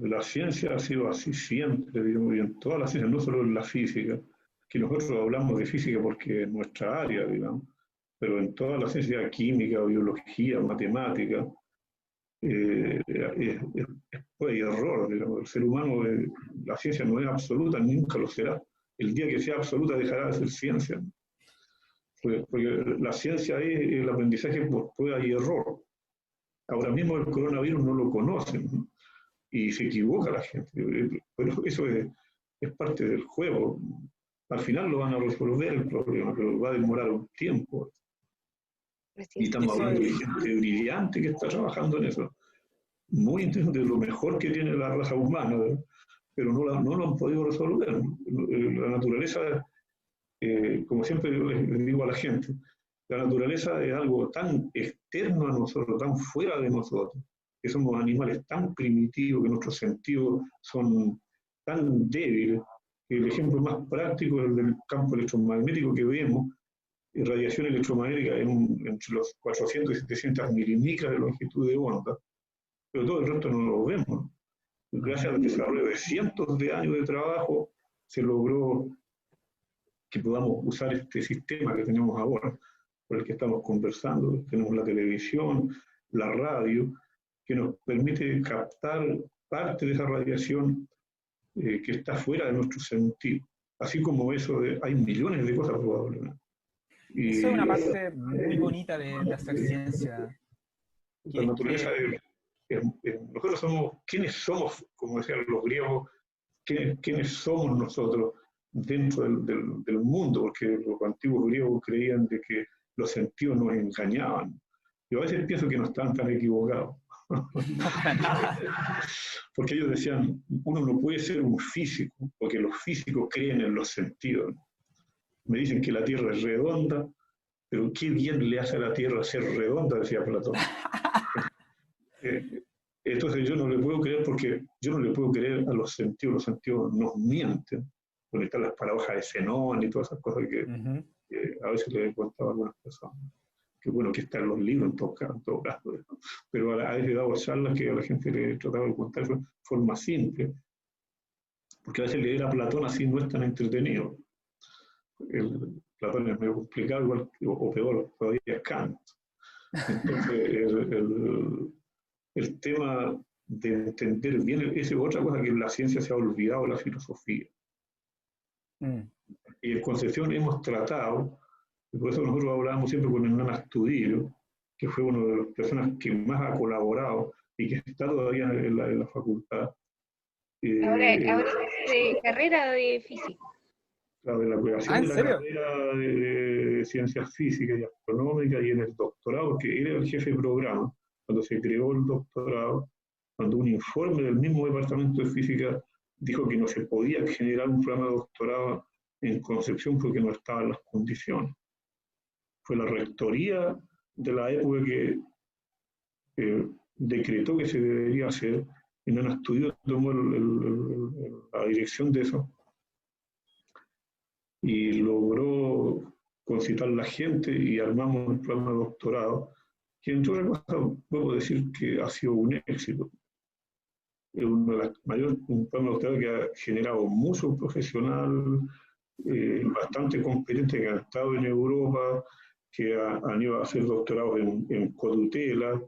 La ciencia ha sido así siempre, digamos, y en todas las ciencias, no solo en la física, que nosotros hablamos de física porque es nuestra área, digamos, pero en todas las ciencias, química, biología, matemática, hay error, digamos. El ser humano, la ciencia no es absoluta, nunca lo será. El día que sea absoluta dejará de ser ciencia. Porque la ciencia es el aprendizaje por prueba y error. Ahora mismo el coronavirus no lo conocen, ¿no? Y se equivoca la gente. Pero eso es parte del juego. Al final lo van a resolver el problema, pero va a demorar un tiempo. Y estamos hablando de gente brillante que está trabajando en eso. Muy interesante, de lo mejor que tiene la raza humana, ¿verdad? Pero no lo han podido resolver. La naturaleza, como siempre les digo a la gente, la naturaleza es algo tan externo a nosotros, tan fuera de nosotros, que somos animales tan primitivos, que nuestros sentidos son tan débiles, que el ejemplo más práctico es el del campo electromagnético que vemos, radiación electromagnética entre los 400 y 700 milimicras de longitud de onda, pero todo el resto no lo vemos. Gracias al desarrollo de cientos de años de trabajo, se logró que podamos usar este sistema que tenemos ahora, por el que estamos conversando. Tenemos la televisión, la radio, que nos permite captar parte de esa radiación que está fuera de nuestro sentido. Así como eso, hay millones de cosas probablemente. Eso es una parte muy bonita de hacer ciencia. La naturaleza nosotros somos, ¿quiénes somos? Como decían los griegos, ¿quiénes somos nosotros dentro del mundo? Porque los antiguos griegos creían de que los sentidos nos engañaban. Yo a veces pienso que no están tan equivocados. No, para nada. Porque ellos decían, uno no puede ser un físico, porque los físicos creen en los sentidos. Me dicen que la Tierra es redonda, pero qué bien le hace a la Tierra ser redonda, decía Platón. Entonces yo no le puedo creer, porque yo no le puedo creer a los sentidos nos mienten, donde están las paradojas de Zenón y todas esas cosas que a veces le he contado a algunas personas. Que bueno, que están los libros en todo caso, pero a veces he dado charlas que a la gente le trataba de contar de forma simple, porque a veces leer a Platón así no es tan entretenido. Platón es medio complicado, igual, o peor, todavía es Kant. Entonces, el tema de entender bien, esa es otra cosa que en la ciencia se ha olvidado, la filosofía. Y en Concepción hemos tratado, y por eso nosotros hablábamos siempre con Hernán Astudillo, que fue una de las personas que más ha colaborado y que está todavía en la facultad. Ahora es de carrera de física. Claro, de la creación de la carrera de ciencias físicas y astronómicas, y en el doctorado, porque él era el jefe de programa cuando se creó el doctorado, cuando un informe del mismo departamento de física dijo que no se podía generar un programa de doctorado en Concepción porque no estaban las condiciones. Fue la rectoría de la época que decretó que se debería hacer, y en un estudio tomó la dirección de eso y logró concitar a la gente y armamos un programa de doctorado que, entre otras cosas, puedo decir que ha sido un éxito. Es un programa de doctorado que ha generado mucho profesional, bastante competente, que han estado en Europa, que han ido a hacer doctorados en cotutela,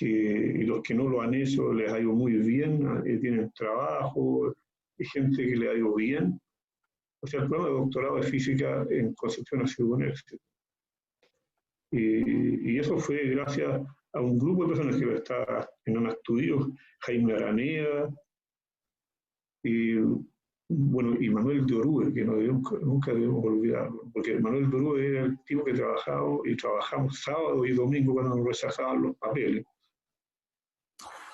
y los que no lo han hecho les ha ido muy bien, tienen trabajo, hay gente que le ha ido bien. O sea, el programa de doctorado de física en Concepción ha sido un éxito. Y eso fue gracias a un grupo de personas que está en un estudio, Jaime Aranea, y bueno, y Manuel de Orue, que nunca debemos olvidarlo, porque Manuel de Orue era el tipo que trabajaba y trabajamos sábado y domingo cuando nos rechazaban los papeles.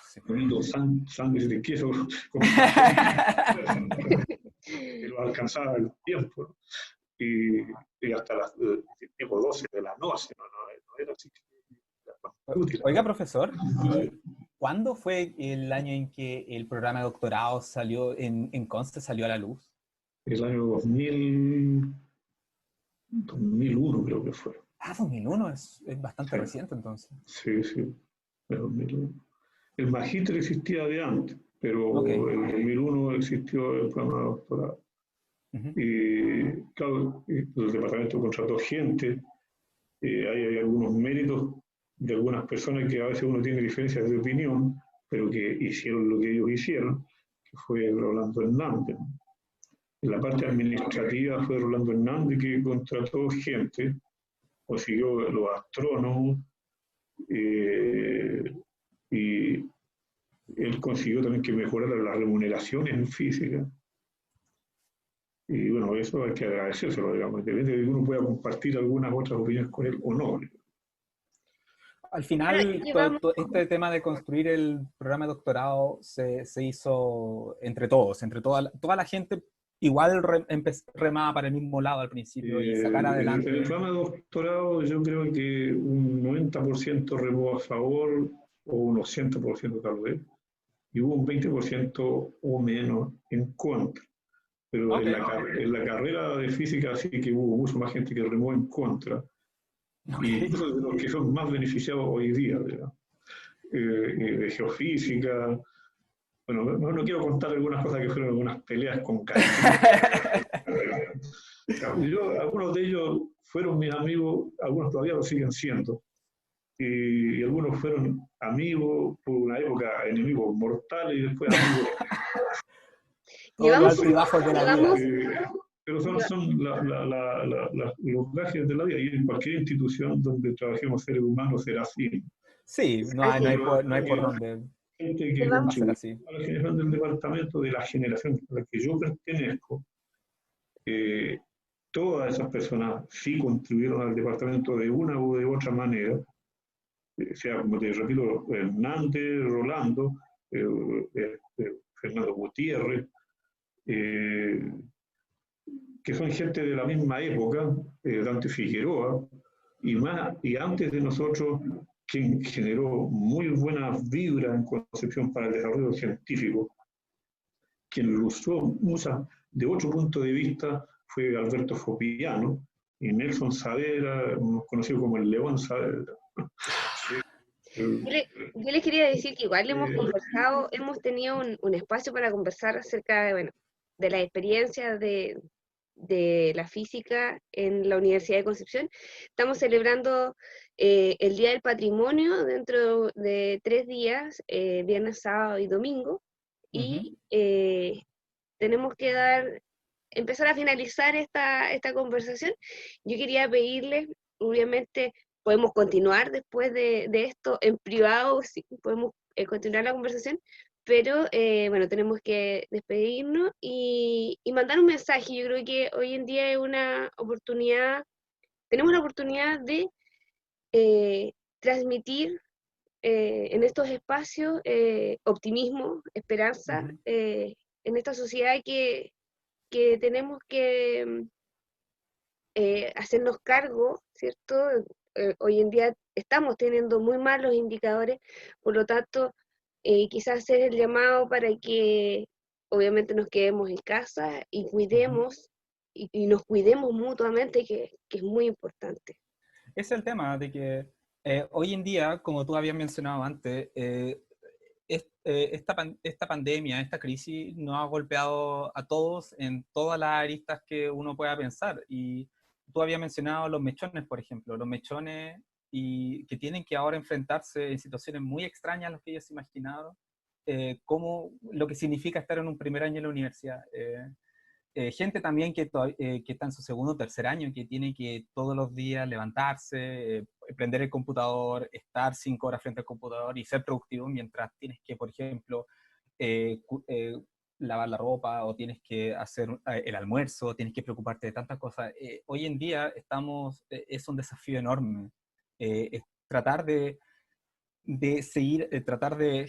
Sí. Comiendo sándwiches de queso que lo alcanzaba el tiempo, y hasta las tipo 12 de la noche, no era así. Oiga, profesor, ¿y cuándo fue el año en que el programa de doctorado salió en Conce, salió a la luz? El año 2001 creo que fue. 2001, es bastante reciente entonces. Sí, el 2001. El magíster existía de antes, pero en 2001 existió el programa de doctorado. Y claro, el departamento contrató gente, hay algunos méritos de algunas personas que a veces uno tiene diferencias de opinión, pero que hicieron lo que ellos hicieron, que fue Rolando Hernández. En la parte administrativa fue Rolando Hernández que contrató gente, consiguió los astrónomos, y él consiguió también que mejoraran las remuneraciones en física. Y bueno, eso hay que agradecérselo, digamos, depende de que uno pueda compartir algunas otras opiniones con él o no. Al final, todo este tema de construir el programa de doctorado se hizo entre todos, entre toda la gente, igual remaba para el mismo lado al principio y sacar adelante. El programa de doctorado yo creo que un 90% remó a favor o un 80% tal vez, y hubo un 20% o menos en contra. Pero en la carrera de física sí que hubo mucho más gente que remó en contra. Y incluso de los que son más beneficiados hoy día, de geofísica. Bueno, no quiero contar algunas cosas que fueron algunas peleas con algunos de ellos fueron mis amigos, algunos todavía lo siguen siendo. Y algunos fueron amigos por una época, enemigos mortales, y después amigos. Pero son los gajes de la vida, y en cualquier institución donde trabajemos seres humanos será así. Sí, no hay por dónde. Gente que contribuye a la generación del departamento, de la generación a la que yo pertenezco, todas esas personas sí contribuyeron al departamento de una u de otra manera, sea, como te repito, Hernández, Rolando, Fernando Gutiérrez, que son gente de la misma época, Dante Figueroa, y antes de nosotros, quien generó muy buena vibra en Concepción para el desarrollo científico, quien lo usó de otro punto de vista fue Alberto Fopiano y Nelson Saavedra, conocido como el León Saavedra. Yo les quería decir que igual hemos conversado, hemos tenido un espacio para conversar acerca de las experiencias de la física en la Universidad de Concepción. Estamos celebrando el Día del Patrimonio dentro de 3 días, viernes, sábado y domingo, y tenemos que empezar a finalizar esta conversación. Yo quería pedirles, obviamente, podemos continuar después de esto en privado, sí, podemos continuar la conversación, pero bueno, tenemos que despedirnos y mandar un mensaje. Yo creo que hoy en día es una oportunidad, tenemos la oportunidad de transmitir en estos espacios optimismo, esperanza, en esta sociedad que tenemos que hacernos cargo, ¿cierto? Hoy en día estamos teniendo muy malos indicadores, por lo tanto, quizás hacer el llamado para que obviamente nos quedemos en casa y cuidemos, y nos cuidemos mutuamente, que es muy importante. Es el tema de que hoy en día, como tú habías mencionado antes, esta pandemia, esta crisis nos ha golpeado a todos en todas las aristas que uno pueda pensar. Y tú habías mencionado los mechones, por ejemplo, los mechones y que tienen que ahora enfrentarse en situaciones muy extrañas a las que ellos se imaginaron, como lo que significa estar en un primer año en la universidad. gente también que está en su segundo o tercer año, que tiene que todos los días levantarse, prender el computador, estar 5 horas frente al computador y ser productivo mientras tienes que, por ejemplo, lavar la ropa o tienes que hacer el almuerzo, tienes que preocuparte de tantas cosas. Hoy en día es un desafío enorme. Es tratar de seguir, tratar de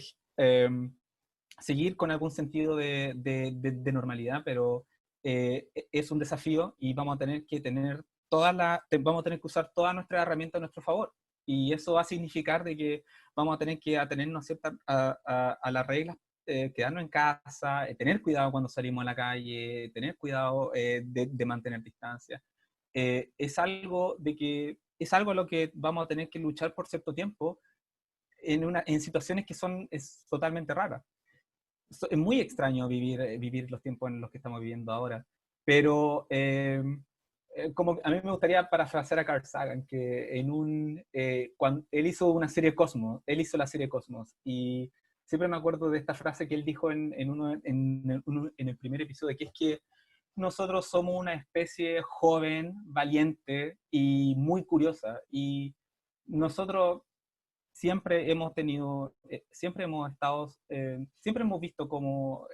seguir con algún sentido de normalidad, pero es un desafío y vamos a tener que vamos a tener que usar todas nuestras herramientas a nuestro favor. Y eso va a significar de que vamos a tener que atenernos a las reglas, quedarnos en casa, tener cuidado cuando salimos a la calle, tener cuidado de mantener distancia. Es algo a lo que vamos a tener que luchar por cierto tiempo en situaciones que es totalmente raras. Es muy extraño vivir los tiempos en los que estamos viviendo ahora, pero como a mí me gustaría parafrasear a Carl Sagan, que cuando él hizo la serie Cosmos, y siempre me acuerdo de esta frase que él dijo en el primer episodio, que es que nosotros somos una especie joven, valiente y muy curiosa, y nosotros siempre hemos visto cómo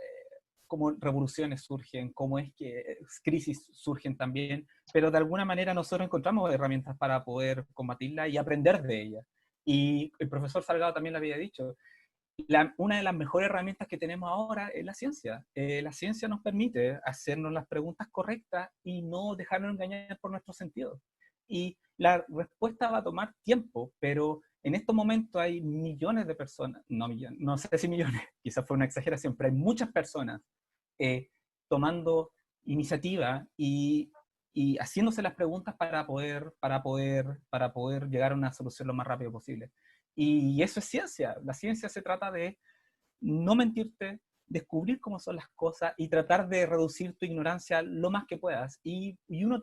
revoluciones surgen, cómo es que crisis surgen también, pero de alguna manera nosotros encontramos herramientas para poder combatirla y aprender de ella. Y el profesor Salgado también lo había dicho, una de las mejores herramientas que tenemos ahora es la ciencia. La ciencia nos permite hacernos las preguntas correctas y no dejarnos engañar por nuestros sentidos. Y la respuesta va a tomar tiempo, pero en estos momentos hay millones de personas, no sé si millones, quizás fue una exageración, pero hay muchas personas tomando iniciativa y haciéndose las preguntas para poder llegar a una solución lo más rápido posible. Y eso es ciencia. La ciencia se trata de no mentirte, descubrir cómo son las cosas y tratar de reducir tu ignorancia lo más que puedas. Y uno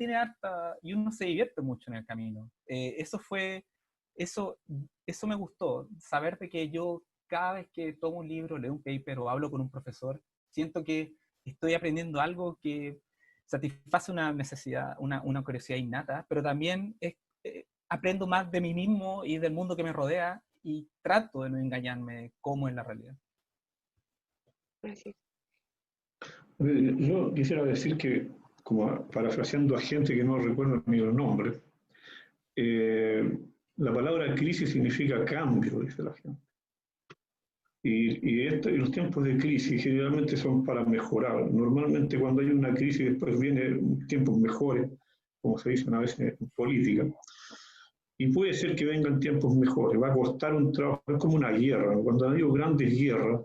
se divierte mucho en el camino. Eso me gustó, saber de que yo cada vez que tomo un libro, leo un paper o hablo con un profesor, siento que estoy aprendiendo algo que satisface una necesidad, una curiosidad innata, pero también aprendo más de mí mismo y del mundo que me rodea y trato de no engañarme cómo es la realidad. Gracias. Yo quisiera decir que, como parafraseando a gente que no recuerdo ni los nombres, la palabra crisis significa cambio, dice la gente. Y los tiempos de crisis generalmente son para mejorar. Normalmente cuando hay una crisis después vienen tiempos mejores, como se dice a veces en política. Y puede ser que vengan tiempos mejores, va a costar un trabajo, es como una guerra. Cuando ha habido grandes guerras,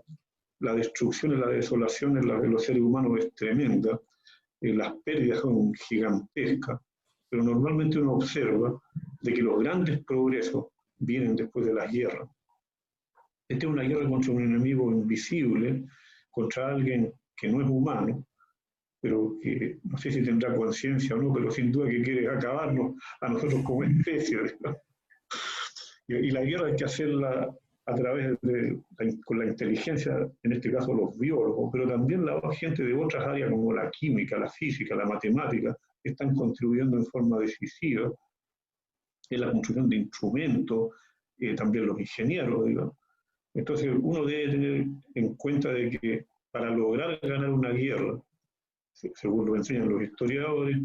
la destrucción y la desolación de los seres humanos es tremenda, las pérdidas son gigantescas, pero normalmente uno observa de que los grandes progresos vienen después de las guerras. Esta es una guerra contra un enemigo invisible, contra alguien que no es humano, pero que no sé si tendrá conciencia o no, pero sin duda que quiere acabarnos a nosotros como especie. Y la guerra hay que hacerla a través con la inteligencia, en este caso los biólogos, pero también la gente de otras áreas como la química, la física, la matemática, que están contribuyendo en forma decisiva en la construcción de instrumentos, también los ingenieros, digamos. Entonces uno debe tener en cuenta de que para lograr ganar una guerra, según lo enseñan los historiadores,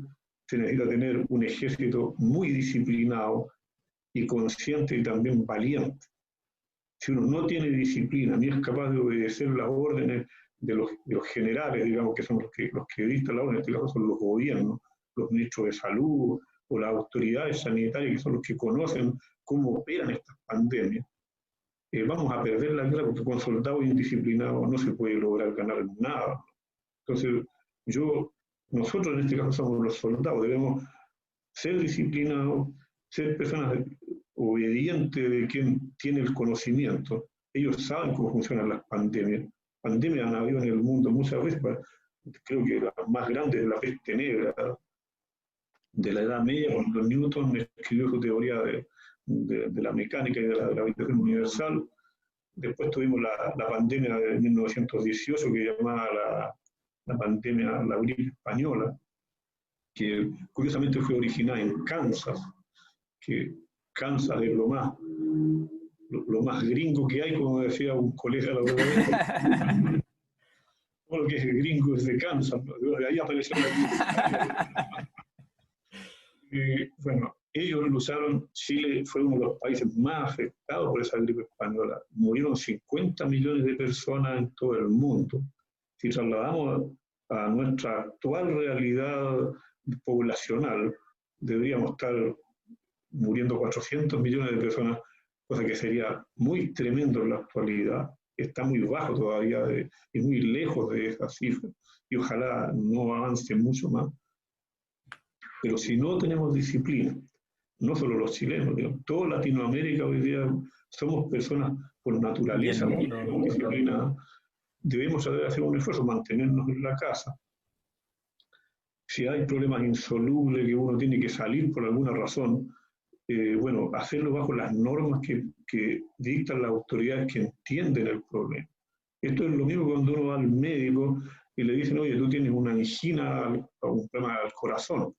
se necesita tener un ejército muy disciplinado y consciente y también valiente. Si uno no tiene disciplina ni es capaz de obedecer las órdenes de los generales, digamos, que son los que dictan la orden, en este caso son los gobiernos, los ministros de salud o las autoridades sanitarias, que son los que conocen cómo operan estas pandemias, vamos a perder la guerra porque con soldados indisciplinados no se puede lograr ganar nada. Entonces, nosotros en este caso somos los soldados, debemos ser disciplinados, ser personas obedientes de quien tiene el conocimiento. Ellos saben cómo funcionan las pandemias. Pandemias han habido en el mundo muchas veces, creo que las más grandes de la peste negra, de la Edad Media, cuando Newton escribió su teoría de la mecánica y de la gravitación universal. Después tuvimos la pandemia de 1918, que llamaba la pandemia, la gripe española, que curiosamente fue originada en Kansas, que Kansas es lo más gringo que hay, como decía un colega la otra vez. Todo lo que es gringo es de Kansas, ¿no? De ahí apareció la gripe española. Bueno, ellos lo usaron. Chile fue uno de los países más afectados por esa gripe española. Murieron 50 millones de personas en todo el mundo. Si trasladamos a nuestra actual realidad poblacional, deberíamos estar muriendo 400 millones de personas, cosa que sería muy tremendo en la actualidad. Está muy bajo todavía y muy lejos de esa cifra, y ojalá no avance mucho más. Pero si no tenemos disciplina, no solo los chilenos, digamos, toda Latinoamérica hoy día somos personas por naturaleza muy disciplinadas, debemos saber hacer un esfuerzo, mantenernos en la casa. Si hay problemas insolubles que uno tiene que salir por alguna razón, bueno, hacerlo bajo las normas que dictan las autoridades que entienden el problema. Esto es lo mismo cuando uno va al médico y le dicen, oye, tú tienes una angina o un problema al corazón,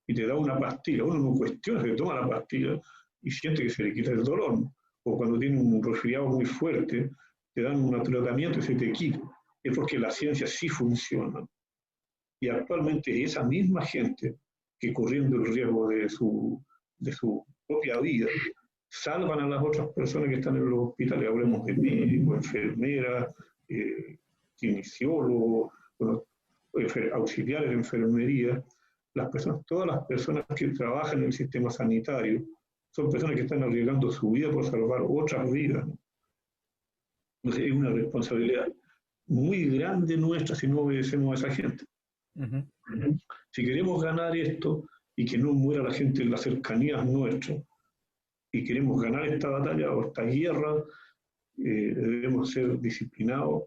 y te da una pastilla. Uno no cuestiona, se toma la pastilla y siente que se le quita el dolor. O cuando tiene un resfriado muy fuerte, te dan un tratamiento y se te quita. Es porque la ciencia sí funciona. Y actualmente esa misma gente que corriendo el riesgo de su propia vida, salvan a las otras personas que están en los hospitales. Hablemos de médicos, enfermeras, kinesiólogos, bueno, auxiliares de enfermería. Todas las personas que trabajan en el sistema sanitario son personas que están arriesgando su vida por salvar otras vidas. Entonces es una responsabilidad muy grande nuestra si no obedecemos a esa gente. Si queremos ganar esto y que no muera la gente en las cercanías nuestras, y queremos ganar esta batalla o esta guerra, debemos ser disciplinados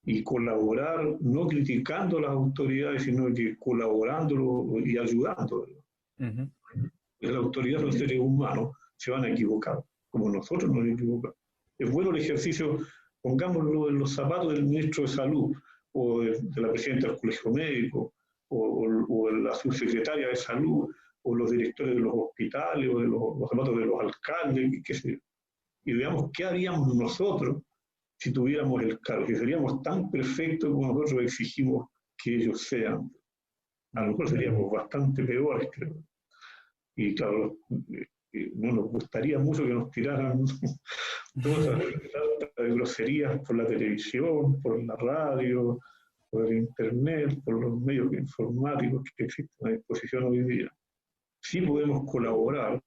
y colaborar, no criticando a las autoridades, sino que colaborándolo y ayudándolo. Las autoridades son seres humanos, se van a equivocar, como nosotros nos equivocamos. Es bueno el ejercicio, pongámoslo en los zapatos del ministro de Salud, o de la presidenta del Colegio Médico, o la subsecretaria de Salud, o los directores de los hospitales, o de los zapatos de los alcaldes, qué sé yo. Y veamos qué haríamos nosotros si tuviéramos el cargo, si seríamos tan perfectos como nosotros exigimos que ellos sean. A lo mejor seríamos bastante peores, creo. Y claro, no nos gustaría mucho que nos tiraran todas esas groserías por la televisión, por la radio, por el internet, por los medios informáticos que existen a disposición hoy día. Sí podemos colaborar,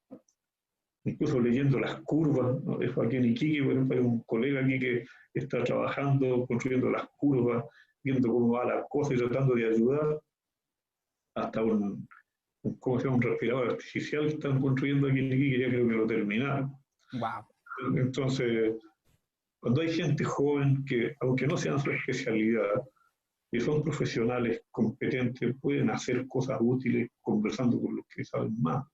incluso leyendo las curvas, ¿no? Eso aquí en Iquique, por ejemplo, hay un colega aquí que está trabajando, construyendo las curvas, viendo cómo va la cosa y tratando de ayudar, hasta un respirador artificial que están construyendo aquí en Iquique, ya creo que lo terminaron. Wow. Entonces, cuando hay gente joven que, aunque no sean su especialidad, y son profesionales competentes, pueden hacer cosas útiles conversando con los que saben más.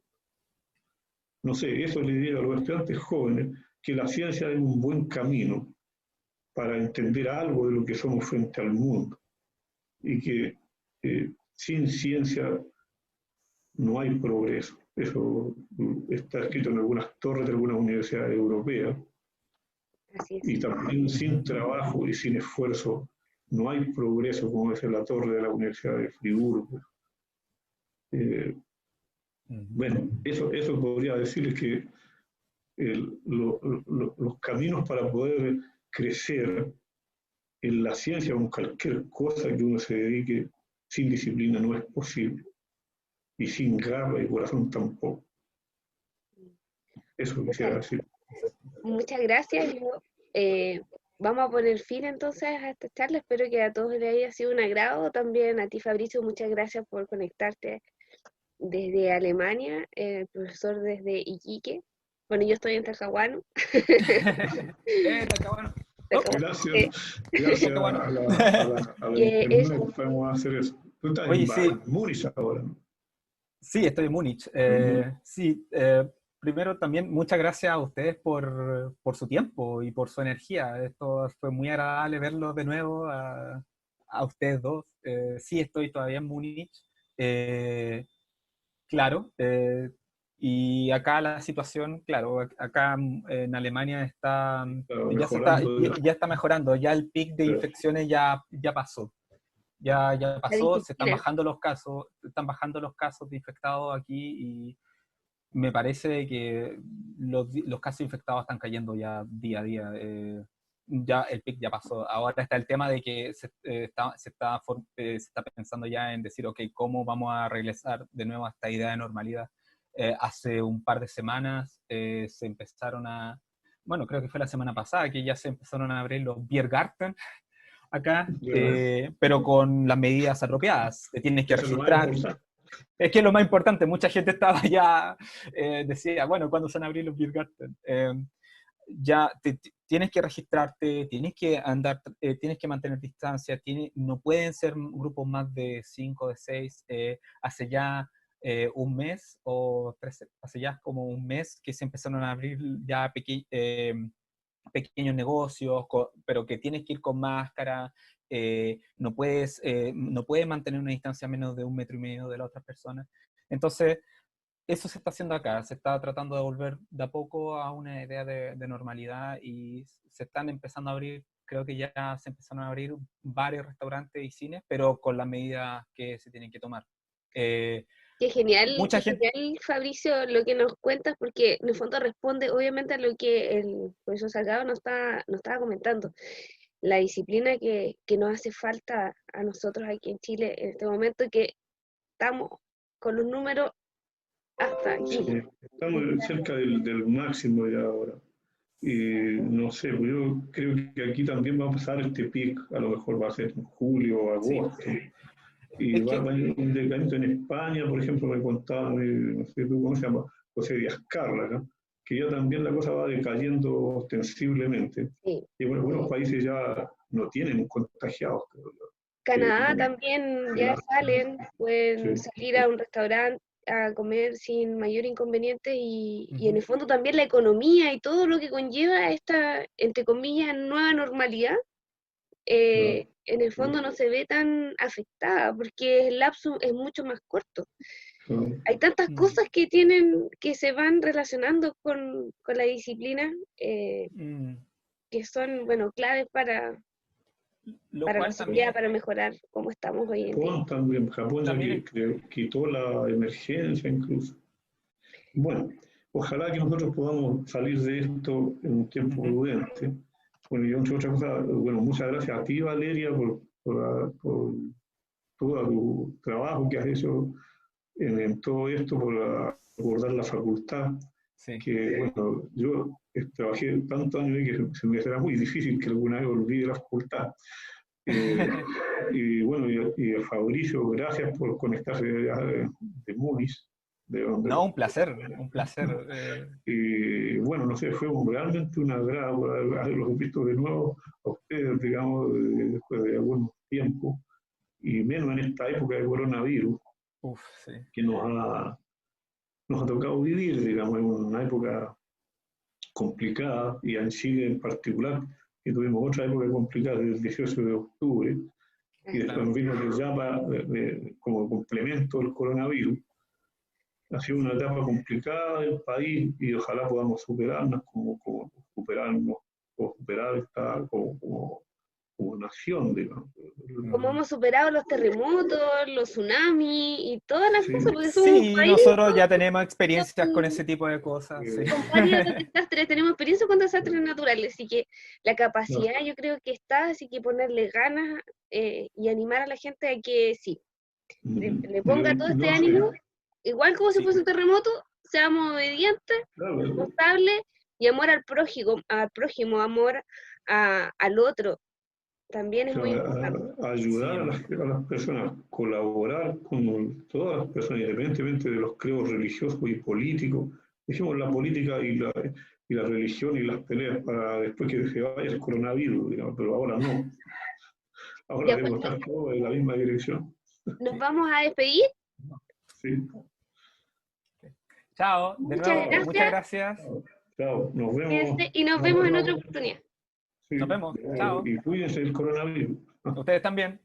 No sé, eso le diría a los estudiantes jóvenes, que la ciencia es un buen camino para entender algo de lo que somos frente al mundo, y que sin ciencia no hay progreso. Eso está escrito en algunas torres de algunas universidades europeas. Así es. Y también sin trabajo y sin esfuerzo no hay progreso, como es en la torre de la Universidad de Friburgo. Bueno, eso podría decirles que los caminos para poder crecer en la ciencia o en cualquier cosa que uno se dedique sin disciplina no es posible. Y sin garra y corazón tampoco. Eso quisiera decir. Muchas gracias. Vamos a poner fin entonces a esta charla. Espero que a todos les haya sido un agrado. También a ti, Fabricio, muchas gracias por conectarte desde Alemania, el profesor desde Iquique. Bueno, yo estoy en Talcahuano. Talcahuano. Gracias. Gracias a la internet podemos hacer eso. Tú estás en Múnich ahora, ¿no? Sí, estoy en Múnich. Primero también muchas gracias a ustedes por su tiempo y por su energía. Esto fue muy agradable verlos de nuevo, a a ustedes dos. Sí, estoy todavía en Múnich. Claro, y acá la situación, claro, acá en Alemania está, mejorando. ya está mejorando, ya el pic de infecciones ya pasó. Ya La pasó, se disciplina. están bajando los casos de infectados aquí y me parece que los casos infectados están cayendo ya día a día. Ya el pic ya pasó. Ahora está el tema de que se está pensando ya en decir, ok, ¿cómo vamos a regresar de nuevo a esta idea de normalidad? Hace un par de semanas se empezaron bueno, creo que fue la semana pasada que ya se empezaron a abrir los Biergarten acá, pero con las medidas apropiadas. Te tienes que Eso es lo más registrar. importante. Es que es lo más importante, mucha gente estaba ya, decía, bueno, ¿cuándo se van a abrir los Biergarten? Ya tienes que registrarte, tienes que mantener distancia, no pueden ser grupos más de 5, de 6, hace ya un mes hace ya como un mes que se empezaron a abrir ya pequeños negocios, pero que tienes que ir con máscara, no puedes mantener una distancia menos de 1,5 metros de la otra persona. Entonces, eso se está haciendo acá, se está tratando de volver de a poco a una idea de normalidad y se están empezando a abrir, creo que ya se empezaron a abrir varios restaurantes y cines, pero con las medidas que se tienen que tomar. Qué genial, Mucha gente... Fabricio, lo que nos cuentas, porque en el fondo responde obviamente a lo que el profesor Salgado nos estaba comentando. La disciplina que nos hace falta a nosotros aquí en Chile en este momento, que estamos con los números hasta aquí. Sí, estamos cerca del máximo ya ahora. Y no sé, pues yo creo que aquí también va a pasar este pic, a lo mejor va a ser en julio o agosto. Sí. Y va a haber un decremento en España, por ejemplo, me contaba, no sé tú cómo se llama, José Díaz Carla, ¿no? Que ya también la cosa va decayendo ostensiblemente. Sí. Y bueno, algunos países ya no tienen contagiados. Canadá también ya salen, pueden salir a un restaurante a comer sin mayor inconveniente y en el fondo también la economía y todo lo que conlleva esta, entre comillas, nueva normalidad, en el fondo no se ve tan afectada porque el lapso es mucho más corto. Hay tantas cosas que se van relacionando con la disciplina que son, bueno, claves para la seguridad, para mejorar cómo estamos hoy en día. Japón también quitó la emergencia incluso. Bueno, ojalá que nosotros podamos salir de esto en un tiempo prudente. Bueno, y entre otras cosas, bueno, muchas gracias a ti, Valeria, por todo tu trabajo que has hecho en todo esto, por abordar la facultad. Sí. Que, bueno, yo trabajé tantos años y que se me será muy difícil que alguna vez olvide la facultad. Y bueno, y a Fabricio, gracias por conectarse de Múnich. No, un placer, un placer. Y bueno, no sé, fue realmente un agrado haberlos visto de nuevo a ustedes, digamos, después de algún tiempo, y menos en esta época de coronavirus, sí, que nos ha tocado vivir, digamos, en una época complicada, y en Chile en particular, que tuvimos otra época complicada desde el 18 de octubre, y después vino que llama como complemento el coronavirus. Ha sido una etapa complicada del país y ojalá podamos superarnos como superar esta como nación, digamos. Como hemos superado los terremotos, los tsunamis y todas las cosas, porque somos un país, nosotros ya tenemos experiencias con ese tipo de cosas. Con varios desastres, tenemos experiencia con desastres naturales, así que la capacidad yo creo que está, así que ponerle ganas y animar a la gente a que sí, le ponga todo este ánimo, igual como si fuese un terremoto, seamos obedientes, responsables y amor al prójimo, amor al otro. También es muy importante. Ayudar a las personas, colaborar con todas las personas, independientemente de los credos religiosos y políticos. Dijimos la política y la religión y las peleas para después que se vaya el coronavirus, digamos, pero ahora no. Ahora debemos estar todos en la misma dirección. ¿Nos vamos a despedir? Sí. Chao, de nuevo, muchas gracias. Chao, nos vemos. Y nos vemos en otra oportunidad. Sí. Nos vemos, chao. Y cuídense del coronavirus. Ustedes también.